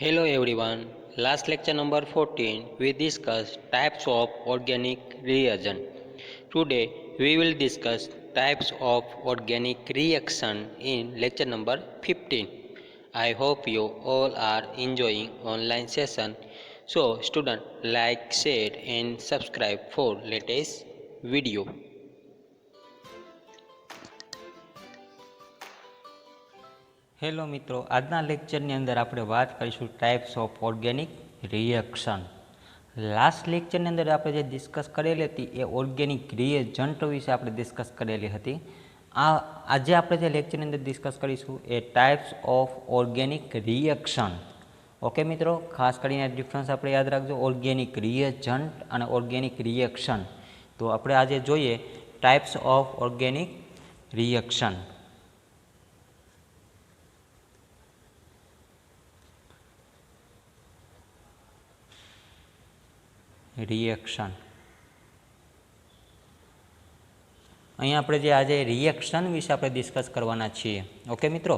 Hello everyone. Last lecture number 14 we discussed types of organic reagent. Today we will discuss types of organic reaction in lecture number 15. I hope you all are enjoying online session. So student like, share and subscribe for latest video. Hello મિત્રો, આજના લેક્ચરની અંદર આપણે વાત કરીશું types of organic reaction. Last લેક્ચરની અંદર આપણે જે ડિસ્કસ કરેલી હતી એ ઓર્ગેનિક રિએજન્ટ વિશે આપણે ડિસ્કસ કરેલી હતી. આજે આપણે જે લેક્ચરની અંદર ડિસ્કસ કરીશું એ types of organic reaction. Okay મિત્રો, ખાસ કરીને ડિફરન્સ આપણે યાદ રાખજો, ઓર્ગેનિક રિએજન્ટ અને ઓર્ગેનિક રિએક્શન. તો આપણે આજે જોઈએ types of organic reaction. Reaction અહીંયા આપણે જે આજે રિએક્શન વિશે આપણે ડિસ્કસ કરવાના છીએ. ઓકે મિત્રો,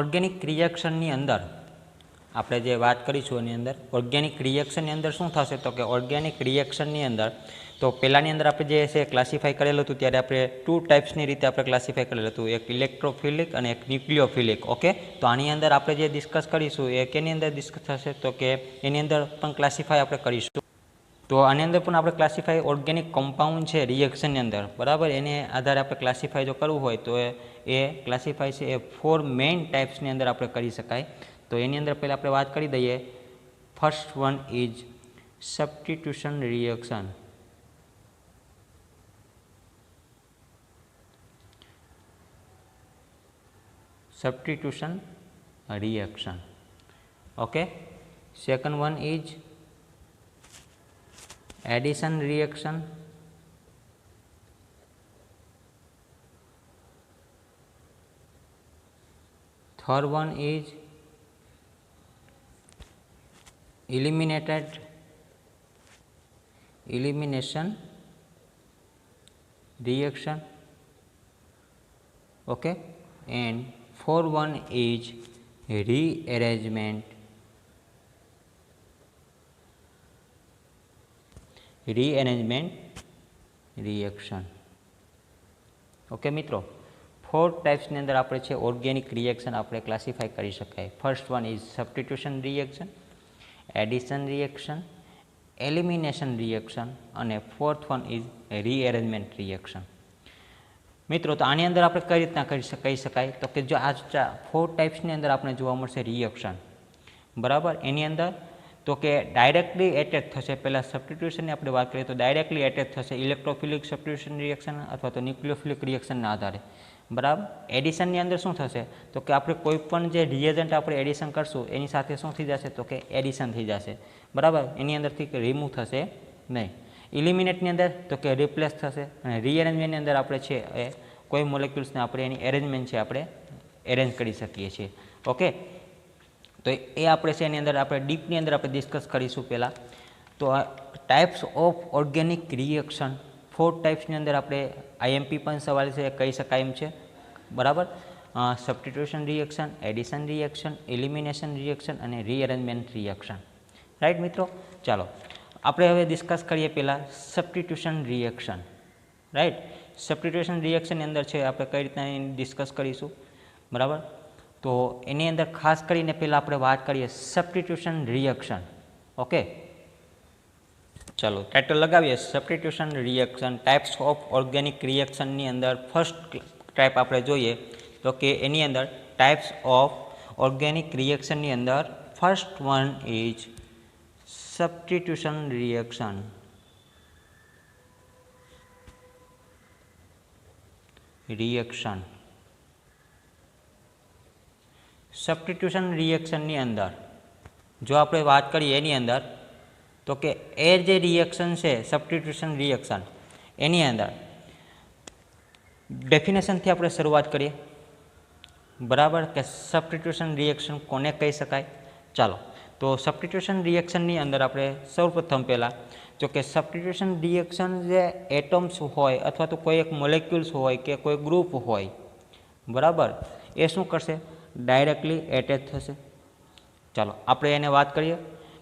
ઓર્ગેનિક રિએક્શનની અંદર આપણે જે વાત કરીશું એની અંદર ઓર્ગેનિક રિએક્શનની અંદર શું થશે તો કે ઓર્ગેનિક રિએક્શનની અંદર તો પહેલાંની અંદર આપણે જે છે ક્લાસિફાઈ કરેલું હતું ત્યારે આપણે 2 ટાઈપ્સની રીતે આપણે ક્લાસિફાઈ કરેલું હતું, એક ઇલેક્ટ્રોફિલિક અને એક ન્યુક્લિયોફિલિક. ઓકે, તો આની અંદર આપણે જે ડિસ્કસ કરીશું એ કેની અંદર ડિસ્કસ થશે તો કે એની અંદર પણ ક્લાસિફાઈ આપણે કરીશું. તો આની અંદર પણ આપણે ક્લાસિફાઈ ઓર્ગેનિક કમ્પાઉન્ડ છે રિએક્શનની અંદર, બરાબર, એને આધારે આપણે ક્લાસિફાઈ જો કરવું હોય તો એ ક્લાસિફાઈ છે એ 4 મેઇન ટાઈપ્સની અંદર આપણે કરી શકાય. તો એની અંદર પહેલાં આપણે વાત કરી દઈએ. First one is substitution reaction. Substitution reaction. Okay, second one is addition reaction. Third one is elimination reaction. Okay, and fourth one is rearrangement reaction. Okay મિત્રો, 4 ટાઈપ્સની અંદર આપણે છે ઓર્ગેનિક રિએક્શન આપણે ક્લાસિફાઈ કરી શકાય. First one is substitution reaction, addition reaction, elimination reaction અને fourth one is rearrangement reaction. મિત્રો, તો આની અંદર આપણે કઈ રીતના કહી શકાય તો કે જો આ 4 ટાઈપ્સની અંદર આપણે જોવા મળશે રિએક્શન, બરાબર. એની અંદર તો કે ડાયરેક્ટલી એટેચ થશે. પહેલાં સબસ્ટિટ્યુશનની આપણે વાત કરીએ તો ડાયરેક્ટલી એટેચ થશે ઇલેક્ટ્રોફિલિક સબસ્ટિટ્યુશન રિએક્શન અથવા તો ન્યુક્લિયોફિલિક રિએક્શનના આધારે, બરાબર. એડિશનની અંદર શું થશે તો કે આપણે કોઈ પણ જે રિએજન્ટ આપણે એડિશન કરશું એની સાથે શું થઈ જશે તો કે એડિશન થઈ જશે, બરાબર. એની અંદરથી રિમૂવ થશે નહીં. ઇલિમિનેટની અંદર તો કે રિપ્લેસ થશે અને રીઅરેન્જમેન્ટની અંદર આપણે છે એ કોઈ મોલેક્યુલ્સને આપણે એની એરેન્જમેન્ટ છે આપણે એરેન્જ કરી શકીએ છીએ. ઓકે, તો એ આપણે છે એની અંદર આપણે ડીપની અંદર આપણે ડિસ્કસ કરીશું. પહેલાં તો ટાઈપ્સ ઓફ ઓર્ગેનિક રિએક્શન 4 ટાઈપ્સની અંદર આપણે આઈએમપી પણ સવાલ છે કહી શકાય એમ છે, બરાબર. Substitution reaction, addition reaction, elimination reaction અને રીઅરેન્જમેન્ટ રિએક્શન. રાઈટ મિત્રો, ચાલો આપણે હવે ડિસ્કસ કરીએ પહેલાં સબસ્ટિટ્યુશન રિએક્શન. રાઈટ, સબસ્ટિટ્યુશન રિએક્શનની અંદર છે આપણે કઈ રીતના ડિસ્કસ કરીશું, બરાબર. તો એની અંદર ખાસ કરીને પહેલાં આપણે વાત કરીએ સબસ્ટિટ્યુશન રિએક્શન. ઓકે, ચાલો ટાઇટલ લગાવીએ substitution reaction types of organic રિએક્શનની અંદર ફર્સ્ટ ટાઈપ આપણે જોઈએ તો કે એની અંદર ટાઈપ્સ ઓફ ઓર્ગેનિક રિએક્શનની અંદર first one is substitution reaction. Substitution રિએક્શનની અંદર જો આપણે વાત કરીએ એની અંદર તો કે એ જે રિએક્શન છે સબસ્ટિટ્યુશન રિએક્શન એની અંદર ડેફિનેશનથી આપણે શરૂઆત કરીએ, બરાબર, કે સબસ્ટિટ્યુશન રિએક્શન કોને કહી શકાય. ચાલો, તો સબસ્ટિટ્યુશન રિએક્શનની અંદર આપણે સૌપ્રથમ પહેલાં જો કે સબસ્ટિટ્યુશન રિએક્શન જે એટમ્સ હોય અથવા તો કોઈ એક મોલેક્યુલ્સ હોય કે કોઈ ગ્રુપ હોય, બરાબર, એ શું કરશે ડાયરેક્ટલી એટેચ થશે. ચાલો આપણે એને વાત કરીએ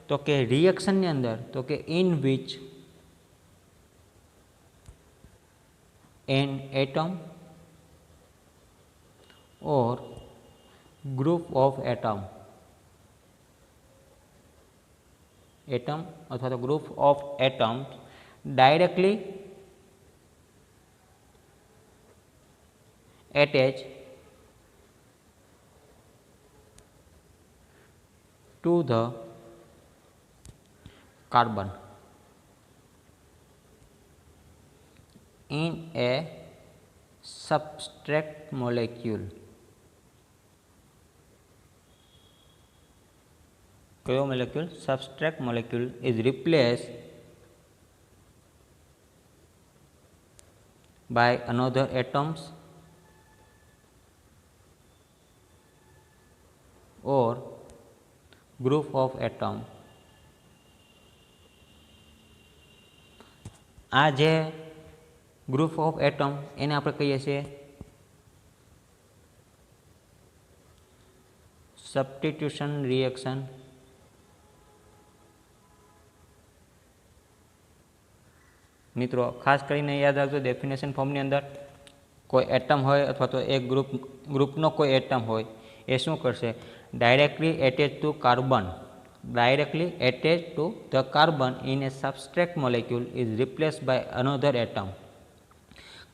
તો કે રિએક્શનની અંદર તો કે in which an atom or group of atom અથવા તો group of atoms directly attach to the carbon in a substrate molecule. કયો molecule? Substrate molecule is replaced by another atoms or group of atom. આ જે group of atom એને આપણે કહીએ છીએ substitution reaction. મિત્રો ખાસ કરીને યાદ રાખજો ડેફિનેશન ફોર્મની અંદર કોઈ એટમ હોય અથવા તો એક ગ્રુપનો કોઈ એટમ હોય એ શું કરશે? Directly attach to carbon the carbon in a substrate molecule is replaced by another atom.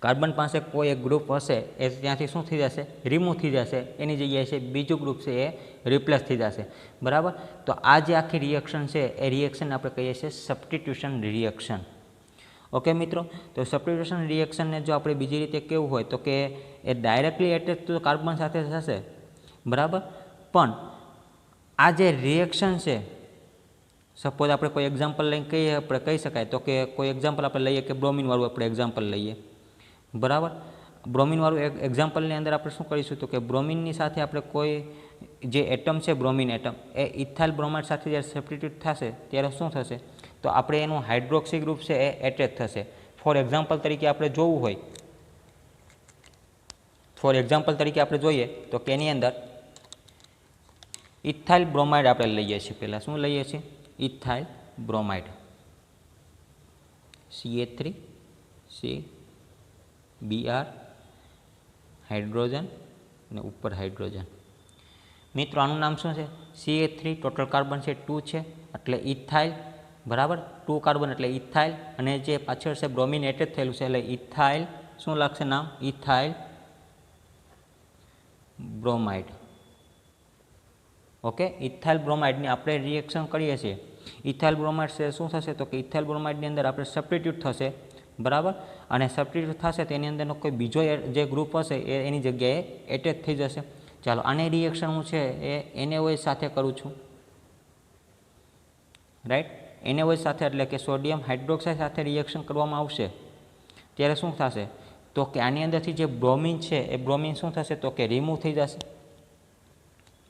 Carbon પાસે કોઈ એક ગ્રુપ હશે એ ત્યાંથી શું થઈ જશે? રિમૂવ થઈ જશે. એની જગ્યાએ છે બીજું ગ્રુપ છે એ રિપ્લેસ થઈ જશે. બરાબર. તો આ જે આખી રિએક્શન છે એ રિએક્શન આપણે કહીએ છીએ સબસ્ટિટ્યુશન રિએક્શન. ઓકે મિત્રો, તો સબસ્ટિટ્યુશન રિએક્શનને જો આપણે બીજી રીતે કેવું હોય તો કે એ ડાયરેક્ટલી એટેચ તો કાર્બન સાથે થશે. બરાબર. પણ આ જે રિએક્શન છે, સપોઝ આપણે કોઈ એક્ઝામ્પલ લઈને આપણે કહી શકાય તો કે કોઈ એક્ઝામ્પલ આપણે લઈએ કે બ્રોમિનવાળું આપણે એક્ઝામ્પલ લઈએ. બરાબર. બ્રોમિનવાળું એક્ઝામ્પલની અંદર આપણે શું કરીશું તો કે બ્રોમિનની સાથે આપણે કોઈ જે એટમ છે બ્રોમિન એટમ એ ઇથાઇલ બ્રોમાઇડ સાથે જ્યારે સબસ્ટિટ્યુટ થશે ત્યારે શું થશે તો આપણે એનું હાઇડ્રોક્સી ગ્રુપ છે એ એટેચ થશે. ફોર એક્ઝામ્પલ તરીકે આપણે જોવું હોય, જોઈએ તો કે એની અંદર ઇથાઇલ બ્રોમાઇડ આપણે લઈએ છીએ. પહેલાં શું લઈએ છીએ? ઇથાઇલ બ્રોમાઇડ CH3CBr હાઇડ્રોજન અને ઉપર હાઇડ્રોજન. મિત્રો આનું નામ શું છે? CH3 ટોટલ કાર્બન છે 2 છે એટલે ઇથાઇલ. બરાબર. 2 કાર્બન એટલે ઇથાઇલ અને જે પાછળ છે બ્રોમિન એટેચ થયેલું છે એટલે ઇથાઇલ શું લાગશે નામ? Ethyl bromide. ઓકે. ઇથાઇલ બ્રોમાઇડની આપણે રિએક્શન કરીએ છીએ. ઇથાઇલ બ્રોમાઇડ છે શું થશે તો કે ઇથાઇલ બ્રોમાઇડની અંદર આપણે સબસ્ટિટ્યુટ થશે. બરાબર. અને સબસ્ટિટ્યુટ થશે તેની અંદરનો કોઈ બીજો જે ગ્રુપ હશે એ એની જગ્યાએ એટેચ થઈ જશે. ચાલો આની રિએક્શન હું છે એ NaOH સાથે કરું છું. રાઈટ. NaOH સાથે એટલે કે સોડિયમ હાઇડ્રોક્સાઇડ સાથે રિએક્શન કરવામાં આવશે ત્યારે શું થશે તો કે આની અંદરથી જે બ્રોમિન છે એ બ્રોમિન શું થશે તો કે રિમૂવ થઈ જશે.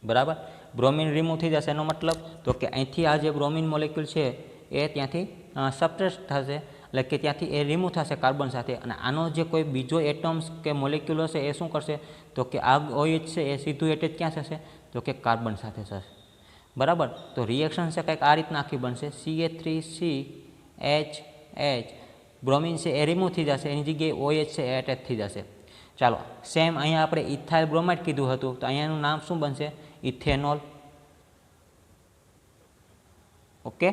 બરાબર. બ્રોમિન રિમૂવ થઈ જશે એનો મતલબ તો કે અહીંથી આ જે બ્રોમિન મોલેક્યુલ છે એ ત્યાંથી સબસ્ટ્રેટ થશે એટલે કે ત્યાંથી એ રિમૂવ થશે કાર્બન સાથે અને આનો જે કોઈ બીજો એટમ્સ કે મોલેક્યુલ હશે એ શું કરશે તો કે આ OH છે એ સીધું એટેચ ક્યાં થશે તો કે કાર્બન સાથે થશે. બરાબર. તો રિએક્શન છે કંઈક આ રીતના આખી બનશે. CH3CH બ્રોમિન છે એ રિમૂવ થઈ જશે એની જગ્યાએ OH છે એ એટેચ થઈ જશે. ચાલો સેમ અહીંયા આપણે ઇથાઇલ બ્રોમાઇડ કીધું હતું તો અહીંયાનું નામ શું બનશે? ઇથેનોલ. ઓકે.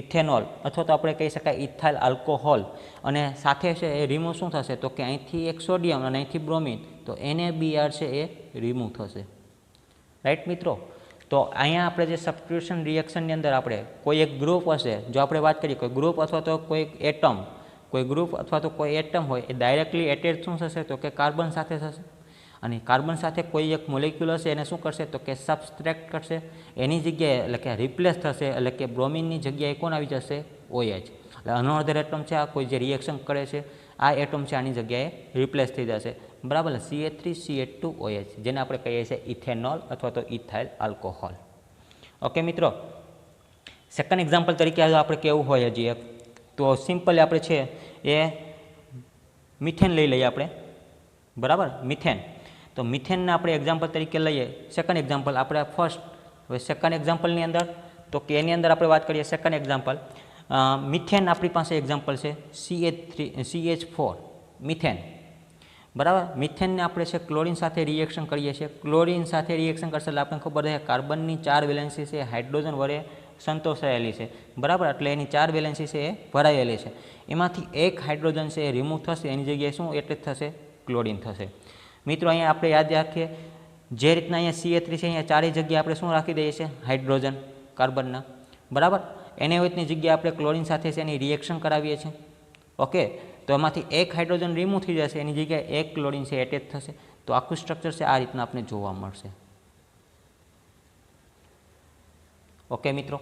ઇથેનોલ અથવા તો આપણે કહી શકાય ઇથાઇલ આલ્કોહોલ અને સાથે છે એ રિમૂવ શું થશે તો કે અહીંથી એક સોડિયમ અને અહીંથી બ્રોમિન તો NaBr છે એ રિમૂવ થશે. રાઈટ મિત્રો. તો અહીંયા આપણે જે સબસ્ટિટ્યુશન રિએક્શનની અંદર આપણે કોઈ એક ગ્રુપ હશે, જો આપણે વાત કરીએ કોઈ ગ્રુપ અથવા તો કોઈ એટમ હોય એ ડાયરેક્ટલી એટેચ શું થશે તો કે કાર્બન સાથે થશે અને કાર્બન સાથે કોઈ એક મોલેક્યુલ હશે એને શું કરશે તો કે સબસ્ટ્રેક્ટ કરશે. એની જગ્યાએ એટલે કે રિપ્લેસ થશે એટલે કે બ્રોમિનની જગ્યાએ કોણ આવી જશે? OH. એટલે અનઅધર એટમ છે આ કોઈ જે રિએક્શન કરે છે આ એટમ છે આની જગ્યાએ રિપ્લેસ થઈ જશે. બરાબર. CH3CH2OH જેને આપણે કહીએ છીએ ઇથેનોલ અથવા તો ઇથાઇલ આલ્કોહોલ. ઓકે મિત્રો. સેકન્ડ એક્ઝામ્પલ તરીકે આપણે કેવું હોય હજી એક તો સિમ્પલી આપણે છે એ મિથેન લઈ લઈએ આપણે. બરાબર. મિથેન. તો મિથેનને આપણે એક્ઝામ્પલ તરીકે લઈએ. સેકન્ડ એક્ઝામ્પલ આપણે ફર્સ્ટ, હવે સેકન્ડ એક્ઝામ્પલની અંદર તો કે એની અંદર આપણે વાત કરીએ સેકન્ડ એક્ઝામ્પલ. મિથેન આપણી પાસે એક્ઝામ્પલ છે CH4 મિથેન, બરાબર. મિથેનને આપણે છે ક્લોરીન સાથે રિએક્શન કરીએ છીએ. ક્લોરીન સાથે રિએક્શન કરશે એટલે આપણને ખબર છે કાર્બનની 4 વેલેન્સી છે હાઇડ્રોજન વડે સંતોષાયેલી છે, બરાબર. એટલે એની 4 વેલેન્સી છે એ ભરાયેલી છે. એમાંથી એક હાઇડ્રોજન છે એ રિમૂવ થશે, એની જગ્યાએ શું એટલે થશે ક્લોરીન થશે. મિત્રો અહીંયા આપણે યાદ રાખીએ જે રીતના અહીંયા CH3 છે અહીંયા ચારેય જગ્યાએ આપણે શું રાખી દઈએ છીએ હાઇડ્રોજન કાર્બનના, બરાબર. એને રીતની જગ્યાએ આપણે ક્લોરીન સાથે છે એની રિએક્શન કરાવીએ છીએ. ઓકે, તો એમાંથી એક હાઇડ્રોજન રિમૂવ થઈ જશે, એની જગ્યાએ એક ક્લોરીન છે એટેચ થશે. તો આખું સ્ટ્રક્ચર છે આ રીતના આપણે જોવા મળશે. ઓકે મિત્રો,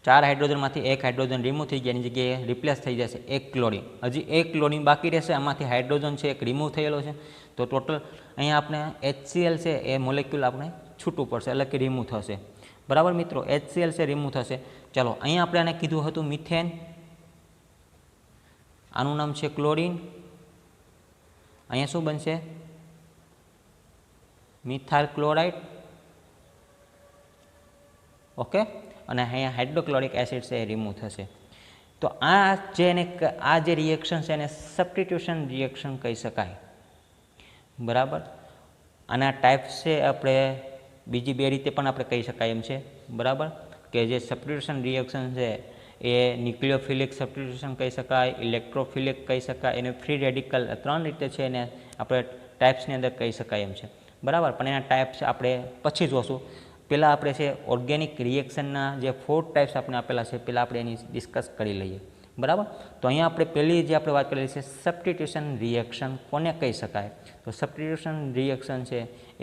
4 હાઇડ્રોજનમાંથી એક હાઇડ્રોજન રિમૂવ થઈ ગયા, એની જગ્યાએ રિપ્લેસ થઈ જશે એક ક્લોરીન. હજી એક ક્લોરીન બાકી રહેશે, આમાંથી હાઇડ્રોજન છે એક રિમૂવ થયેલો છે. તો ટોટલ અહીંયા આપણે HCl છે એ મોલેક્યુલ આપણે છૂટું પડશે એટલે કે રિમૂવ થશે, બરાબર મિત્રો. HCl છે રિમૂવ થશે. ચાલો અહીંયા આપણે આને કીધું હતું મિથેન, આનું નામ છે ક્લોરીન. અહીંયા શું બનશે મિથાઇલ ક્લોરાઇડ. ઓકે, અને અહીંયા હાઇડ્રોક્લોરિક એસિડ છે એ રિમૂવ થશે. તો આ જે રિએક્શન છે એને સબસ્ટિટ્યુશન રિએક્શન કહી શકાય, બરાબર. આના ટાઈપ્સ છે આપણે બીજી 2 રીતે પણ આપણે કહી શકાય એમ છે, બરાબર. કે જે સબસ્ટિટ્યુશન રિએક્શન છે એ ન્યુક્લિયોફિલિક સબસ્ટિટ્યુશન કહી શકાય, ઇલેક્ટ્રોફિલિક કહી શકાય, એને ફ્રી રેડિકલ, 3 રીતે છે એને આપણે ટાઈપ્સની અંદર કહી શકાય એમ છે, બરાબર. પણ એના ટાઈપ્સ આપણે પછી જોશું. પહેલાં આપણે છે ઓર્ગેનિક રિએક્શનના જે 4 ટાઈપ્સ આપણે આપેલા છે પહેલાં આપણે એની ડિસ્કસ કરી લઈએ, બરાબર. તો અહીંયા આપણે પહેલી જે આપણે વાત કરેલી છે સબસ્ટિટ્યુશન રિએક્શન કોને કહી શકાય. તો સબસ્ટિટ્યુશન રિએક્શન છે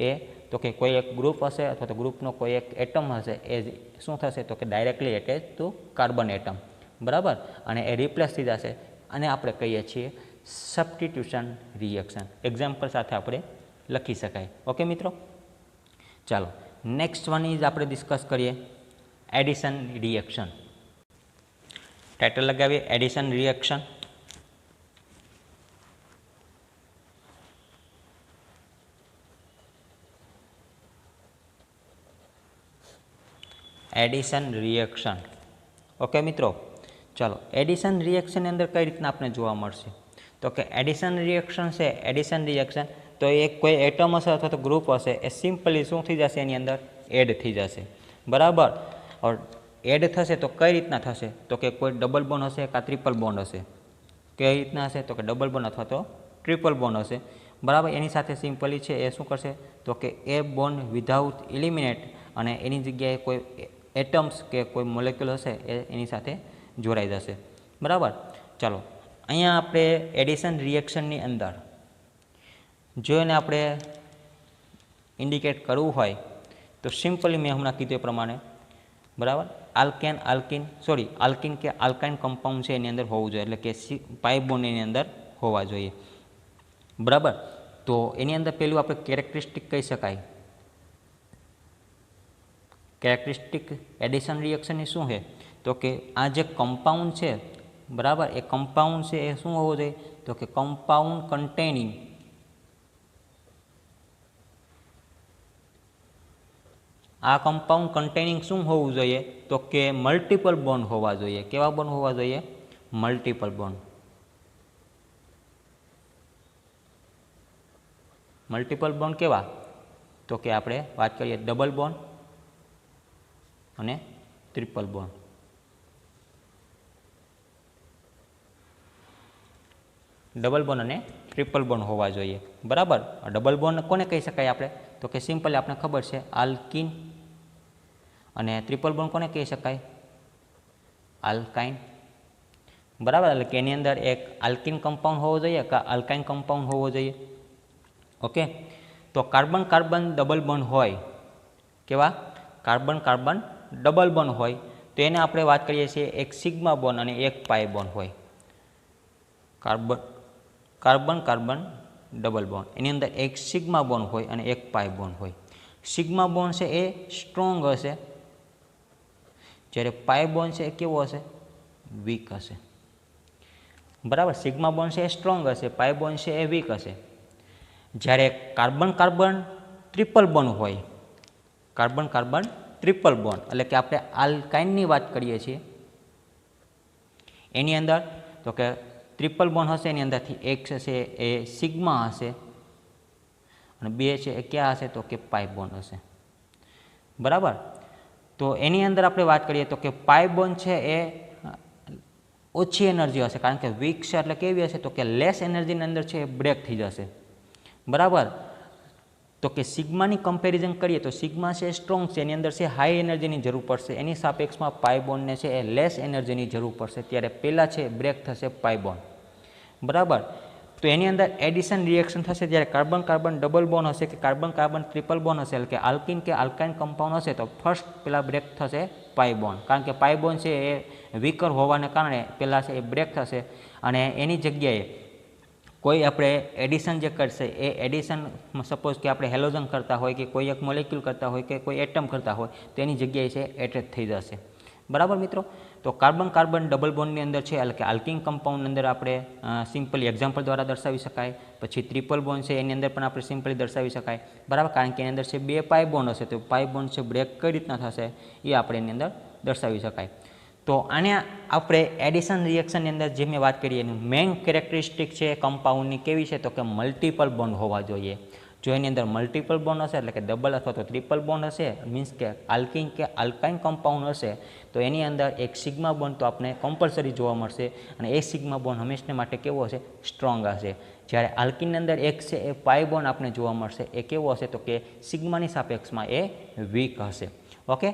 એ તો કે કોઈ એક ગ્રુપ હશે અથવા તો ગ્રુપનો કોઈ એક એટમ હશે એ શું થશે તો કે directly attach to carbon atom, બરાબર. અને એ રિપ્લેસ થઈ જશે, અને આપણે કહીએ છીએ સબસ્ટિટ્યુશન રિએક્શન. એક્ઝામ્પલ સાથે આપણે લખી શકાય. ઓકે મિત્રો, ચાલો નેક્સ્ટ વન ઇઝ આપણે ડિસ્કસ કરીએ એડિશન રિએક્શન. ટાઇટલ લગાવીએ addition reaction. Addition reaction. Okay મિત્રો, ચાલો એડિશન રિએક્શનની અંદર કઈ રીતના આપણે જોવા મળશે તો કે એડિશન રિએક્શન છે, એડિશન રિએક્શન તો એક કોઈ એટમ હશે અથવા તો ગ્રુપ હશે એ સિમ્પલી શું થઈ જશે એની અંદર એડ થઈ જશે, બરાબર. ઓર એડ થશે તો કઈ રીતના થશે તો કે કોઈ ડબલ બોન્ડ હશે કાં ટ્રિપલ બોન્ડ હશે. કઈ રીતના હશે તો કે ડબલ બોન્ડ અથવા તો ટ્રિપલ બોન્ડ હશે, બરાબર. એની સાથે સિમ્પલી છે એ શું કરશે તો કે એ બોન્ડ વિધાઉટ એલિમિનેટ, અને એની જગ્યાએ કોઈ એટમ્સ કે કોઈ મોલેક્યુલ હશે એ એની સાથે જોડાઈ જશે, બરાબર. ચાલો અહીંયા આપણે એડિશન રિએક્શનની અંદર જો એને આપણે ઇન્ડિકેટ કરવું હોય તો સિમ્પલી મેં હમણાં કીધું એ પ્રમાણે, બરાબર. આલ્કિન કે આલ્કાઇન કમ્પાઉન્ડ છે એની અંદર હોવું જોઈએ, એટલે કે પાઇ બોન્ડ એની અંદર હોવા જોઈએ, બરાબર. તો એની અંદર પેલું આપણે કેરેક્ટરિસ્ટિક કહી શકાય. કેરેક્ટરિસ્ટિક એડિશન રિએક્શનની શું છે તો કે આ જે કમ્પાઉન્ડ છે, બરાબર, એ કમ્પાઉન્ડ છે એ શું હોવો જોઈએ તો કે કમ્પાઉન્ડ કન્ટેનિંગ આ કમ્પાઉન્ડ કન્ટેનિંગ શું હોવું જોઈએ તો કે મલ્ટિપલ બોન્ડ હોવા જોઈએ. કેવા બોન્ડ હોવા જોઈએ? Multiple bond. મલ્ટિપલ બોન્ડ કેવા તો કે આપણે વાત કરીએ ડબલ બોન્ડ અને ટ્રિપલ બોન્ડ. ડબલ બોન્ડ અને ટ્રિપલ બોન્ડ હોવા જોઈએ, બરાબર. ડબલ બોન્ડ કોને કહી શકાય આપણે તો કે સિમ્પલી આપણે ખબર છે આલ્કિન, અને ટ્રિપલ બોન્ડ કોને કહી શકાય આલ્કાઇન, બરાબર. એટલે કે એની અંદર એક આલ્કિન કમ્પાઉન્ડ હોવો જોઈએ કે આલ્કાઇન કમ્પાઉન્ડ હોવો જોઈએ. ઓકે, તો કાર્બન કાર્બન ડબલ બોન્ડ હોય, કેવા કાર્બન કાર્બન ડબલ બોન્ડ હોય તો એને આપણે વાત કરીએ છીએ એક સિગ્મા બોન્ડ અને એક પાઈ બોન્ડ હોય. કાર્બન કાર્બન ડબલ બોન્ડ એની અંદર એક સિગ્મા બોન્ડ હોય અને એક પાઈ બોન્ડ હોય. સિગ્મા બોન્ડ છે એ સ્ટ્રોંગ હશે, જ્યારે પાઈ બોન્ડ છે એ કેવો હશે વીક હશે, બરાબર. સિગ્મા બોન્ડ છે એ સ્ટ્રોંગ હશે, પાઈ બોન્ડ છે એ વીક હશે. જ્યારે કાર્બન કાર્બન ટ્રિપલ બોન્ડ હોય, કાર્બન કાર્બન ટ્રિપલ બોન્ડ એટલે કે આપણે આલ્કાઇનની વાત કરીએ છીએ, એની અંદર તો કે ટ્રિપલ બોન્ડ હશે, એની અંદરથી એક છે એ સિગ્મા હશે અને બે છે એ ક્યાં હશે તો કે પાઈ બોન્ડ હશે, બરાબર. તો એની અંદર આપણે વાત કરીએ તો કે પાઈ બોન્ડ છે એ ઓછી એનર્જી હશે, કારણ કે વીક છે એટલે કેવી હશે તો કે લેસ એનર્જીની અંદર છે એ બ્રેક થઈ જશે, બરાબર. તો કે સિગ્માની કમ્પેરિઝન કરીએ તો સિગ્મા છે સ્ટ્રોંગ છે, એની અંદર છે હાઈ એનર્જીની જરૂર પડશે, એની સાપેક્ષમાં પાઈ બોન્ડને છે એ લેસ એનર્જીની જરૂર પડશે, ત્યારે પહેલાં છે બ્રેક થશે પાઈ બોન્ડ, બરાબર. તો એની અંદર એડિશન રિએક્શન થશે, જ્યારે કાર્બન કાર્બન ડબલ બોન્ડ હશે કે કાર્બન કાર્બન ટ્રિપલ બોન્ડ હશે, એટલે કે આલ્કિન કે આલ્કાઇન કમ્પાઉન્ડ હશે તો ફર્સ્ટ પેલા બ્રેક થશે પાઈ બોન્ડ, કારણ કે પાઈ બોન્ડ છે એ વીકર હોવાને કારણે પહેલાં છે એ બ્રેક થશે અને એની જગ્યાએ કોઈ આપણે એડિશન જે કરશે એ એડિશન સપોઝ કે આપણે હેલોજન કરતા હોય કે કોઈ એક મોલેક્યુલ કરતા હોય કે કોઈ એટમ કરતા હોય તો એની જગ્યાએ છે એટેચ થઈ જશે, બરાબર મિત્રો. તો કાર્બન કાર્બન ડબલ બોન્ડની અંદર છે એટલે કે આલ્કિન કમ્પાઉન્ડ અંદર આપણે સિમ્પલી એક્ઝામ્પલ દ્વારા દર્શાવી શકાય, પછી ટ્રિપલ બોન્ડ છે એની અંદર પણ આપણે સિમ્પલી દર્શાવી શકાય, બરાબર, કારણ કે એની અંદર છે બે પાઈ બોન્ડ હશે, તો પાઈ બોન્ડ છે બ્રેક કઈ રીતના થશે એ આપણે એની અંદર દર્શાવી શકાય. તો આને આપણે એડિશન રિએક્શનની અંદર જે મેં વાત કરી એનું મેઇન કેરેક્ટરિસ્ટિક છે કમ્પાઉન્ડની કેવી છે તો કે મલ્ટિપલ બોન્ડ હોવા જોઈએ. જો એની અંદર મલ્ટિપલ બોન્ડ હશે એટલે કે ડબલ અથવા તો ટ્રિપલ બોન્ડ હશે, મીન્સ કે આલ્કિન કે આલ્કાઇન કમ્પાઉન્ડ હશે તો એની અંદર એક સિગ્મા બોન્ડ તો આપણે કમ્પલસરી જોવા મળશે અને એ સિગ્મા બોન્ડ હંમેશા માટે કેવો હશે સ્ટ્રોંગ હશે. જ્યારે આલ્કિનની અંદર એક છે એ પાઈ બોન્ડ આપણે જોવા મળશે, એ કેવો હશે તો કે સિગ્માની સાપેક્ષમાં એ વીક હશે. ઓકે,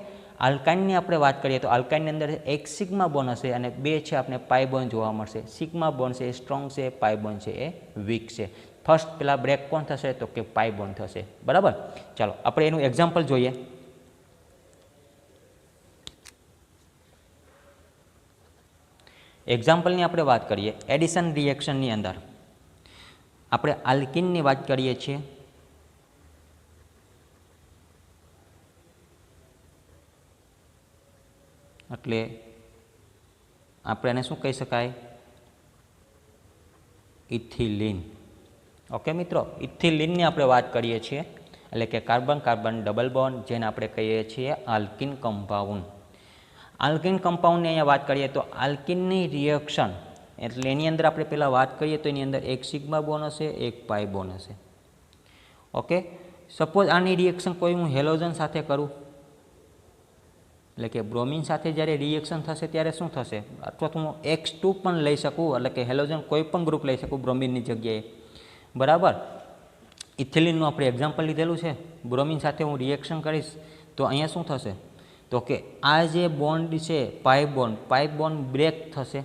આલ્કાઇનની આપણે વાત કરીએ તો આલ્કાઇનની અંદર એક સિગ્મા બોન્ડ હશે અને બે છે આપણે પાઈ બોન્ડ જોવા મળશે. સિગ્મા બોન્ડ છે એ સ્ટ્રોંગ છે, પાઈ બોન્ડ છે એ વીક છે. ફર્સ્ટ પેલા બ્રેક કોણ થશે તો કે પાઈ બોન્ડ થશે, બરાબર. ચાલો આપણે એનું એક્ઝામ્પલ જોઈએ. એક્ઝામ્પલની આપણે વાત કરીએ એડિશન રિએક્શનની અંદર આપણે આલ્કિનની વાત કરીએ છીએ, એટલે આપણે એને શું કહી શકાય ઇથિલિન. ઓકે મિત્રો, ઇથિલિનની આપણે વાત કરીએ છીએ એટલે કે કાર્બન કાર્બન ડબલ બોન્ડ જેને આપણે કહીએ છીએ આલ્કિન કમ્પાઉન્ડ. આલ્કિન કમ્પાઉન્ડની અહીંયા વાત કરીએ તો આલ્કિનની રિએક્શન એટલે એની અંદર આપણે પહેલાં વાત કરીએ તો એની અંદર એક સિગ્મા બોન્ડ હશે, એક પાઈ બોન્ડ હશે. ઓકે, સપોઝ આની રિએક્શન કોઈ હું હેલોજન સાથે કરું એટલે કે બ્રોમિન સાથે જ્યારે રિએક્શન થશે ત્યારે શું થશે, અથવા તો હું X2 પણ લઈ શકું એટલે કે હેલોજન કોઈ પણ ગ્રુપ લઈ શકું બ્રોમિનની જગ્યાએ, બરાબર. ઇથિલિનનું આપણે એક્ઝામ્પલ લીધેલું છે, બ્રોમિન સાથે હું રિએક્શન કરીશ તો અહીંયા શું થશે તો કે આ જે બોન્ડ છે પાઈ બોન્ડ બ્રેક થશે.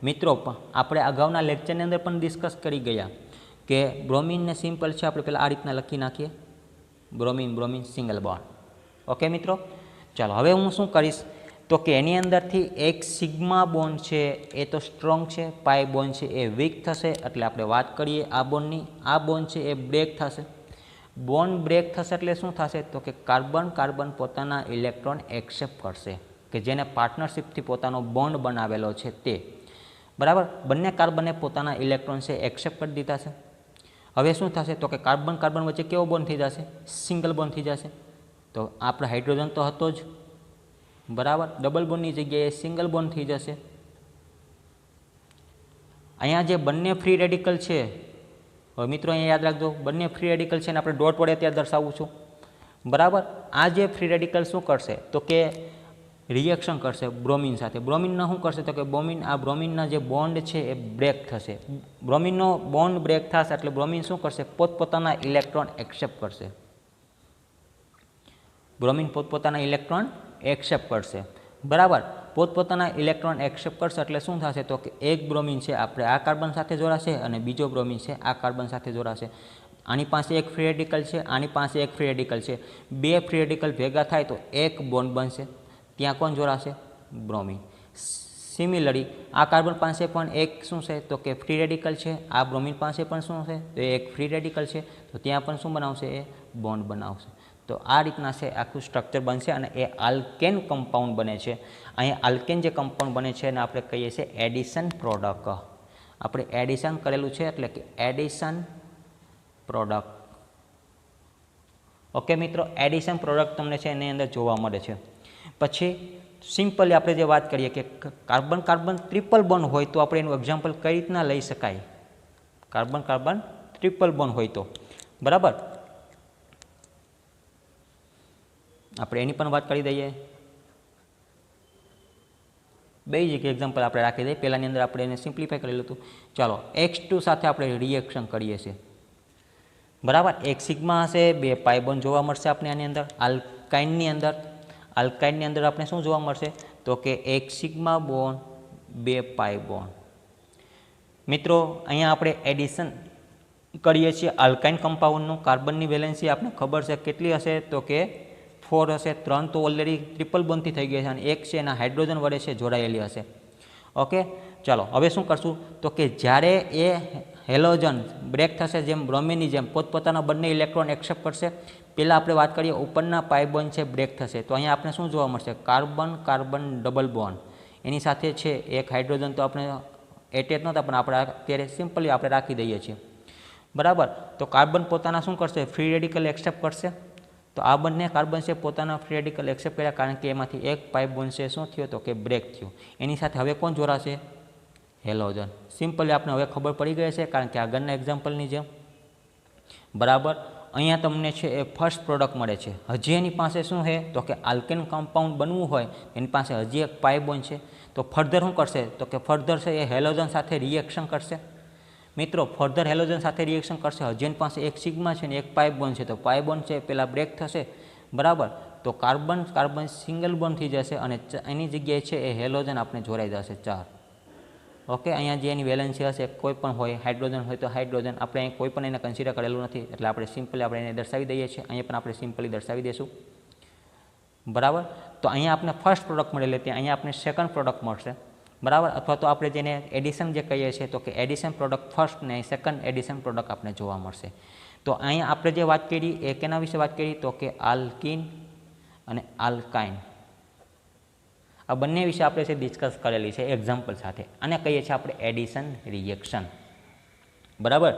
મિત્રો આપણે અગાઉના લેક્ચરની અંદર પણ ડિસ્કસ કરી ગયા કે બ્રોમિનને સિમ્પલ છે આપણે પહેલાં આ રીતના લખી નાખીએ, બ્રોમિન સિંગલ બોન્ડ. ઓકે મિત્રો, ચાલો હવે હું શું કરીશ તો કે એની અંદરથી એક સિગ્મા બોન્ડ છે એ તો સ્ટ્રોંગ છે, પાઈ બોન્ડ છે એ વીક થશે, એટલે આપણે વાત કરીએ આ બોન્ડની, આ બોન્ડ છે એ બ્રેક થશે. બોન્ડ બ્રેક થશે એટલે શું થશે તો કે કાર્બન કાર્બન પોતાના ઇલેક્ટ્રોન એક્સેપ્ટ કરશે કે જેને પાર્ટનરશિપથી પોતાનો બોન્ડ બનાવેલો છે તે, બરાબર. બંને કાર્બને પોતાના ઇલેક્ટ્રોન છે એક્સેપ્ટ કરી દીધા છે. હવે શું થશે તો કે કાર્બન કાર્બન વચ્ચે કેવો બોન્ડ થઈ જશે, સિંગલ બોન્ડ થઈ જશે. તો આપણે હાઇડ્રોજન તો હતો જ, બરાબર, ડબલ બોન્ડની જગ્યાએ સિંગલ બોન્ડ થઈ જશે. અહીંયા જે બંને ફ્રી રેડિકલ છે, હવે મિત્રો અહીંયા યાદ રાખજો બંને ફ્રી રેડિકલ છે ને આપણે ડોટ વડે ત્યાં દર્શાવું છું, બરાબર. આ જે ફ્રી રેડિકલ શું કરશે તો કે રિએક્શન કરશે બ્રોમિન સાથે. બ્રોમિનના શું કરશે તો કે બ્રોમિનના જે બોન્ડ છે એ બ્રેક થશે. બ્રોમિનનો બોન્ડ બ્રેક થશે એટલે બ્રોમિન શું કરશે પોતપોતાના ઇલેક્ટ્રોન એક્સેપ્ટ કરશે. બ્રોમિન પોતપોતાના ઇલેક્ટ્રોન એક્સેપ્ટ કરશે, બરાબર. પોતપોતાના ઇલેક્ટ્રોન એક્સેપ્ટ કરશે એટલે શું થશે તો કે એક બ્રોમિન છે આપણે આ કાર્બન સાથે જોડાશે અને બીજો બ્રોમિન છે આ કાર્બન સાથે જોડાશે. આની પાસે એક ફ્રી રેડિકલ છે, આની પાસે એક ફ્રી રેડિકલ છે, બે ફ્રી રેડિકલ ભેગા થાય તો એક બોન્ડ બનશે, ત્યાં કોણ જોડાશે બ્રોમિન. સિમિલરલી આ કાર્બન પાસે પણ એક શું છે તો કે ફ્રી રેડિકલ છે, આ બ્રોમિન પાસે પણ શું છે તો એક ફ્રી રેડિકલ છે, તો ત્યાં પણ શું બનાવશે એ બોન્ડ બનાવશે. તો આ રીતના છે આખું સ્ટ્રક્ચર બનશે અને એ આલ્કેન કમ્પાઉન્ડ બને છે. અહીંયા આલ્કેન જે કમ્પાઉન્ડ બને છે એને આપણે કહીએ છીએ એડિશન પ્રોડક્ટ. આપણે એડિશન કરેલું છે એટલે કે એડિશન પ્રોડક્ટ. ઓકે મિત્રો, એડિશન પ્રોડક્ટ તમને છે એની અંદર જોવા મળે છે. પછી સિમ્પલી આપણે જે વાત કરીએ કે કાર્બન કાર્બન ટ્રિપલ બોન્ડ હોય તો આપણે એનું એક્ઝામ્પલ કઈ રીતના લઈ શકાય. કાર્બન કાર્બન ટ્રિપલ બોન્ડ હોય તો બરાબર આપણે એની પણ વાત કરી દઈએ. બેઝિક એક્ઝામ્પલ આપણે રાખી દઈએ. પહેલાંની અંદર આપણે એને સિમ્પ્લિફાય કરેલું હતું. ચાલો X2 સાથે આપણે રિએક્શન કરીએ છીએ બરાબર. એક સિગ્મા હશે, બે પાઈ બોન્ડ જોવા મળશે આપણે આની અંદર. આલ્કાઇનની અંદર આપણે શું જોવા મળશે તો કે એક સિગ્મા બોન્ડ, બે પાઈ બોન્ડ. મિત્રો અહીંયા આપણે એડિશન કરીએ છીએ આલ્કાઇન કમ્પાઉન્ડનું. કાર્બનની વેલેન્સી આપણે ખબર છે કેટલી હશે તો કે 4 હશે. 3 તો ઓલરેડી ટ્રિપલ બોન્ડથી થઈ ગયા છે અને એક છે એના હાઇડ્રોજન વડે છે જોડાયેલી હશે. ઓકે, ચાલો હવે શું કરશું તો કે જ્યારે એ હેલોજન બ્રેક થશે, જેમ બ્રોમિનની જેમ પોતપોતાના બંને ઇલેક્ટ્રોન એક્સેપ્ટ કરશે. પહેલાં આપણે વાત કરીએ ઉપરના પાઈ બોન્ડ છે બ્રેક થશે તો અહીંયા આપણે શું જોવા મળશે, કાર્બન કાર્બન ડબલ બોન્ડ, એની સાથે છે એક હાઇડ્રોજન તો આપણે એટેચ નહોતા પણ આપણે અત્યારે સિમ્પલી આપણે રાખી દઈએ છીએ બરાબર. તો કાર્બન પોતાના શું કરશે, ફ્રી રેડિકલ એક્સેપ્ટ કરશે. તો આ બંને કાર્બન છે પોતાના ફ્રી રેડિકલ એક્સેપ્ટ કર્યા કારણ કે એમાંથી એક પાઇપ બોન્ડ છે શું થયો તો કે બ્રેક થયું. એની સાથે હવે કોણ જોડાશે, હેલોજન. સિમ્પલી આપણે હવે ખબર પડી ગઈ છે કારણ કે આગળના એક્ઝામ્પલની જેમ બરાબર. અહીંયા તમને છે એ ફર્સ્ટ પ્રોડક્ટ મળે છે. હજી એની પાસે શું છે તો કે આલ્કેન કમ્પાઉન્ડ બનવું હોય એની પાસે હજી એક પાઇપ બોન્ડ છે. તો ફર્ધર શું કરશે તો કે ફર્ધર છે એ હેલોજન સાથે રિએક્શન કરશે. મિત્રો ફર્ધર હેલોજન સાથે રિએક્શન કરશે. હજી એની પાસે એક સિગ્મા છે ને એક પાઇપ બોન્ડ છે તો પાઇપ બોન્ડ છે પહેલાં બ્રેક થશે બરાબર. તો કાર્બન કાર્બન સિંગલ બોન્ડ થઈ જશે અને એની જગ્યાએ છે એ હેલોજન આપણે જોડાઈ જશે 4. ઓકે, અહીંયા જે એની વેલેન્સી હશે કોઈ પણ હોય, હાઇડ્રોજન હોય તો હાઇડ્રોજન, આપણે અહીં કોઈ પણ એને કન્સિડર કરેલું નથી એટલે આપણે સિમ્પલી આપણે એને દર્શાવી દઈએ છીએ. અહીંયા પણ આપણે સિમ્પલી દર્શાવી દઈશું બરાબર. તો અહીંયા આપણે ફર્સ્ટ પ્રોડક્ટ મળેલી હતી, અહીંયા આપણે સેકન્ડ પ્રોડક્ટ મળશે બરાબર. અથવા તો આપણે જેને એડિશન જે કહીએ છીએ તો કે એડિશન પ્રોડક્ટ ફર્સ્ટ ને સેકન્ડ એડિશન પ્રોડક્ટ આપણે જોવા મળશે. તો અહીંયા આપણે જે વાત કરી એ કેના વિશે વાત કરી તો કે આલ્કીન અને આલ્કાઇન, આ બંને વિશે આપણે છે ડિસ્કસ કરેલી છે એક્ઝામ્પલ સાથે. અને કહીએ છીએ આપણે એડિશન રિએક્શન બરાબર.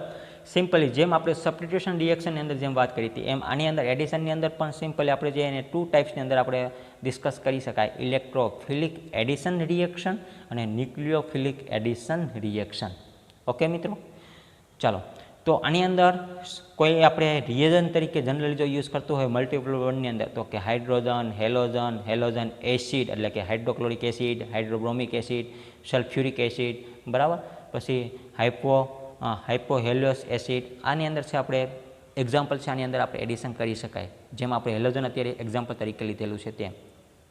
સિમ્પલી જેમ આપણે સબસ્ટિટ્યુશન રિએક્શનની અંદર જેમ વાત કરી હતી એમ આની અંદર એડિશનની અંદર પણ સિમ્પલી આપણે જે એને 2 ટાઈપ્સની અંદર આપણે ડિસ્કસ કરી શકાય, ઇલેક્ટ્રોફિલિક એડિશન રિએક્શન અને ન્યુક્લિયોફિલિક એડિશન રિએક્શન. ઓકે મિત્રો, ચાલો. તો આની અંદર કોઈ આપણે રિએજન્ટ તરીકે જનરલી જો યુઝ કરતું હોય મલ્ટિપલ બોન્ડની અંદર તો કે હાઇડ્રોજન, હેલોજન, હેલોજન એસિડ એટલે કે hydrochloric acid, hydrobromic acid, sulphuric acid બરાબર. પછી હાઇપોહેલિયસ એસિડ, આની અંદર છે આપણે એક્ઝામ્પલ છે આની અંદર આપણે એડિશન કરી શકાય જેમ આપણે હેલોજન અત્યારે એક્ઝામ્પલ તરીકે લીધેલું છે તેમ.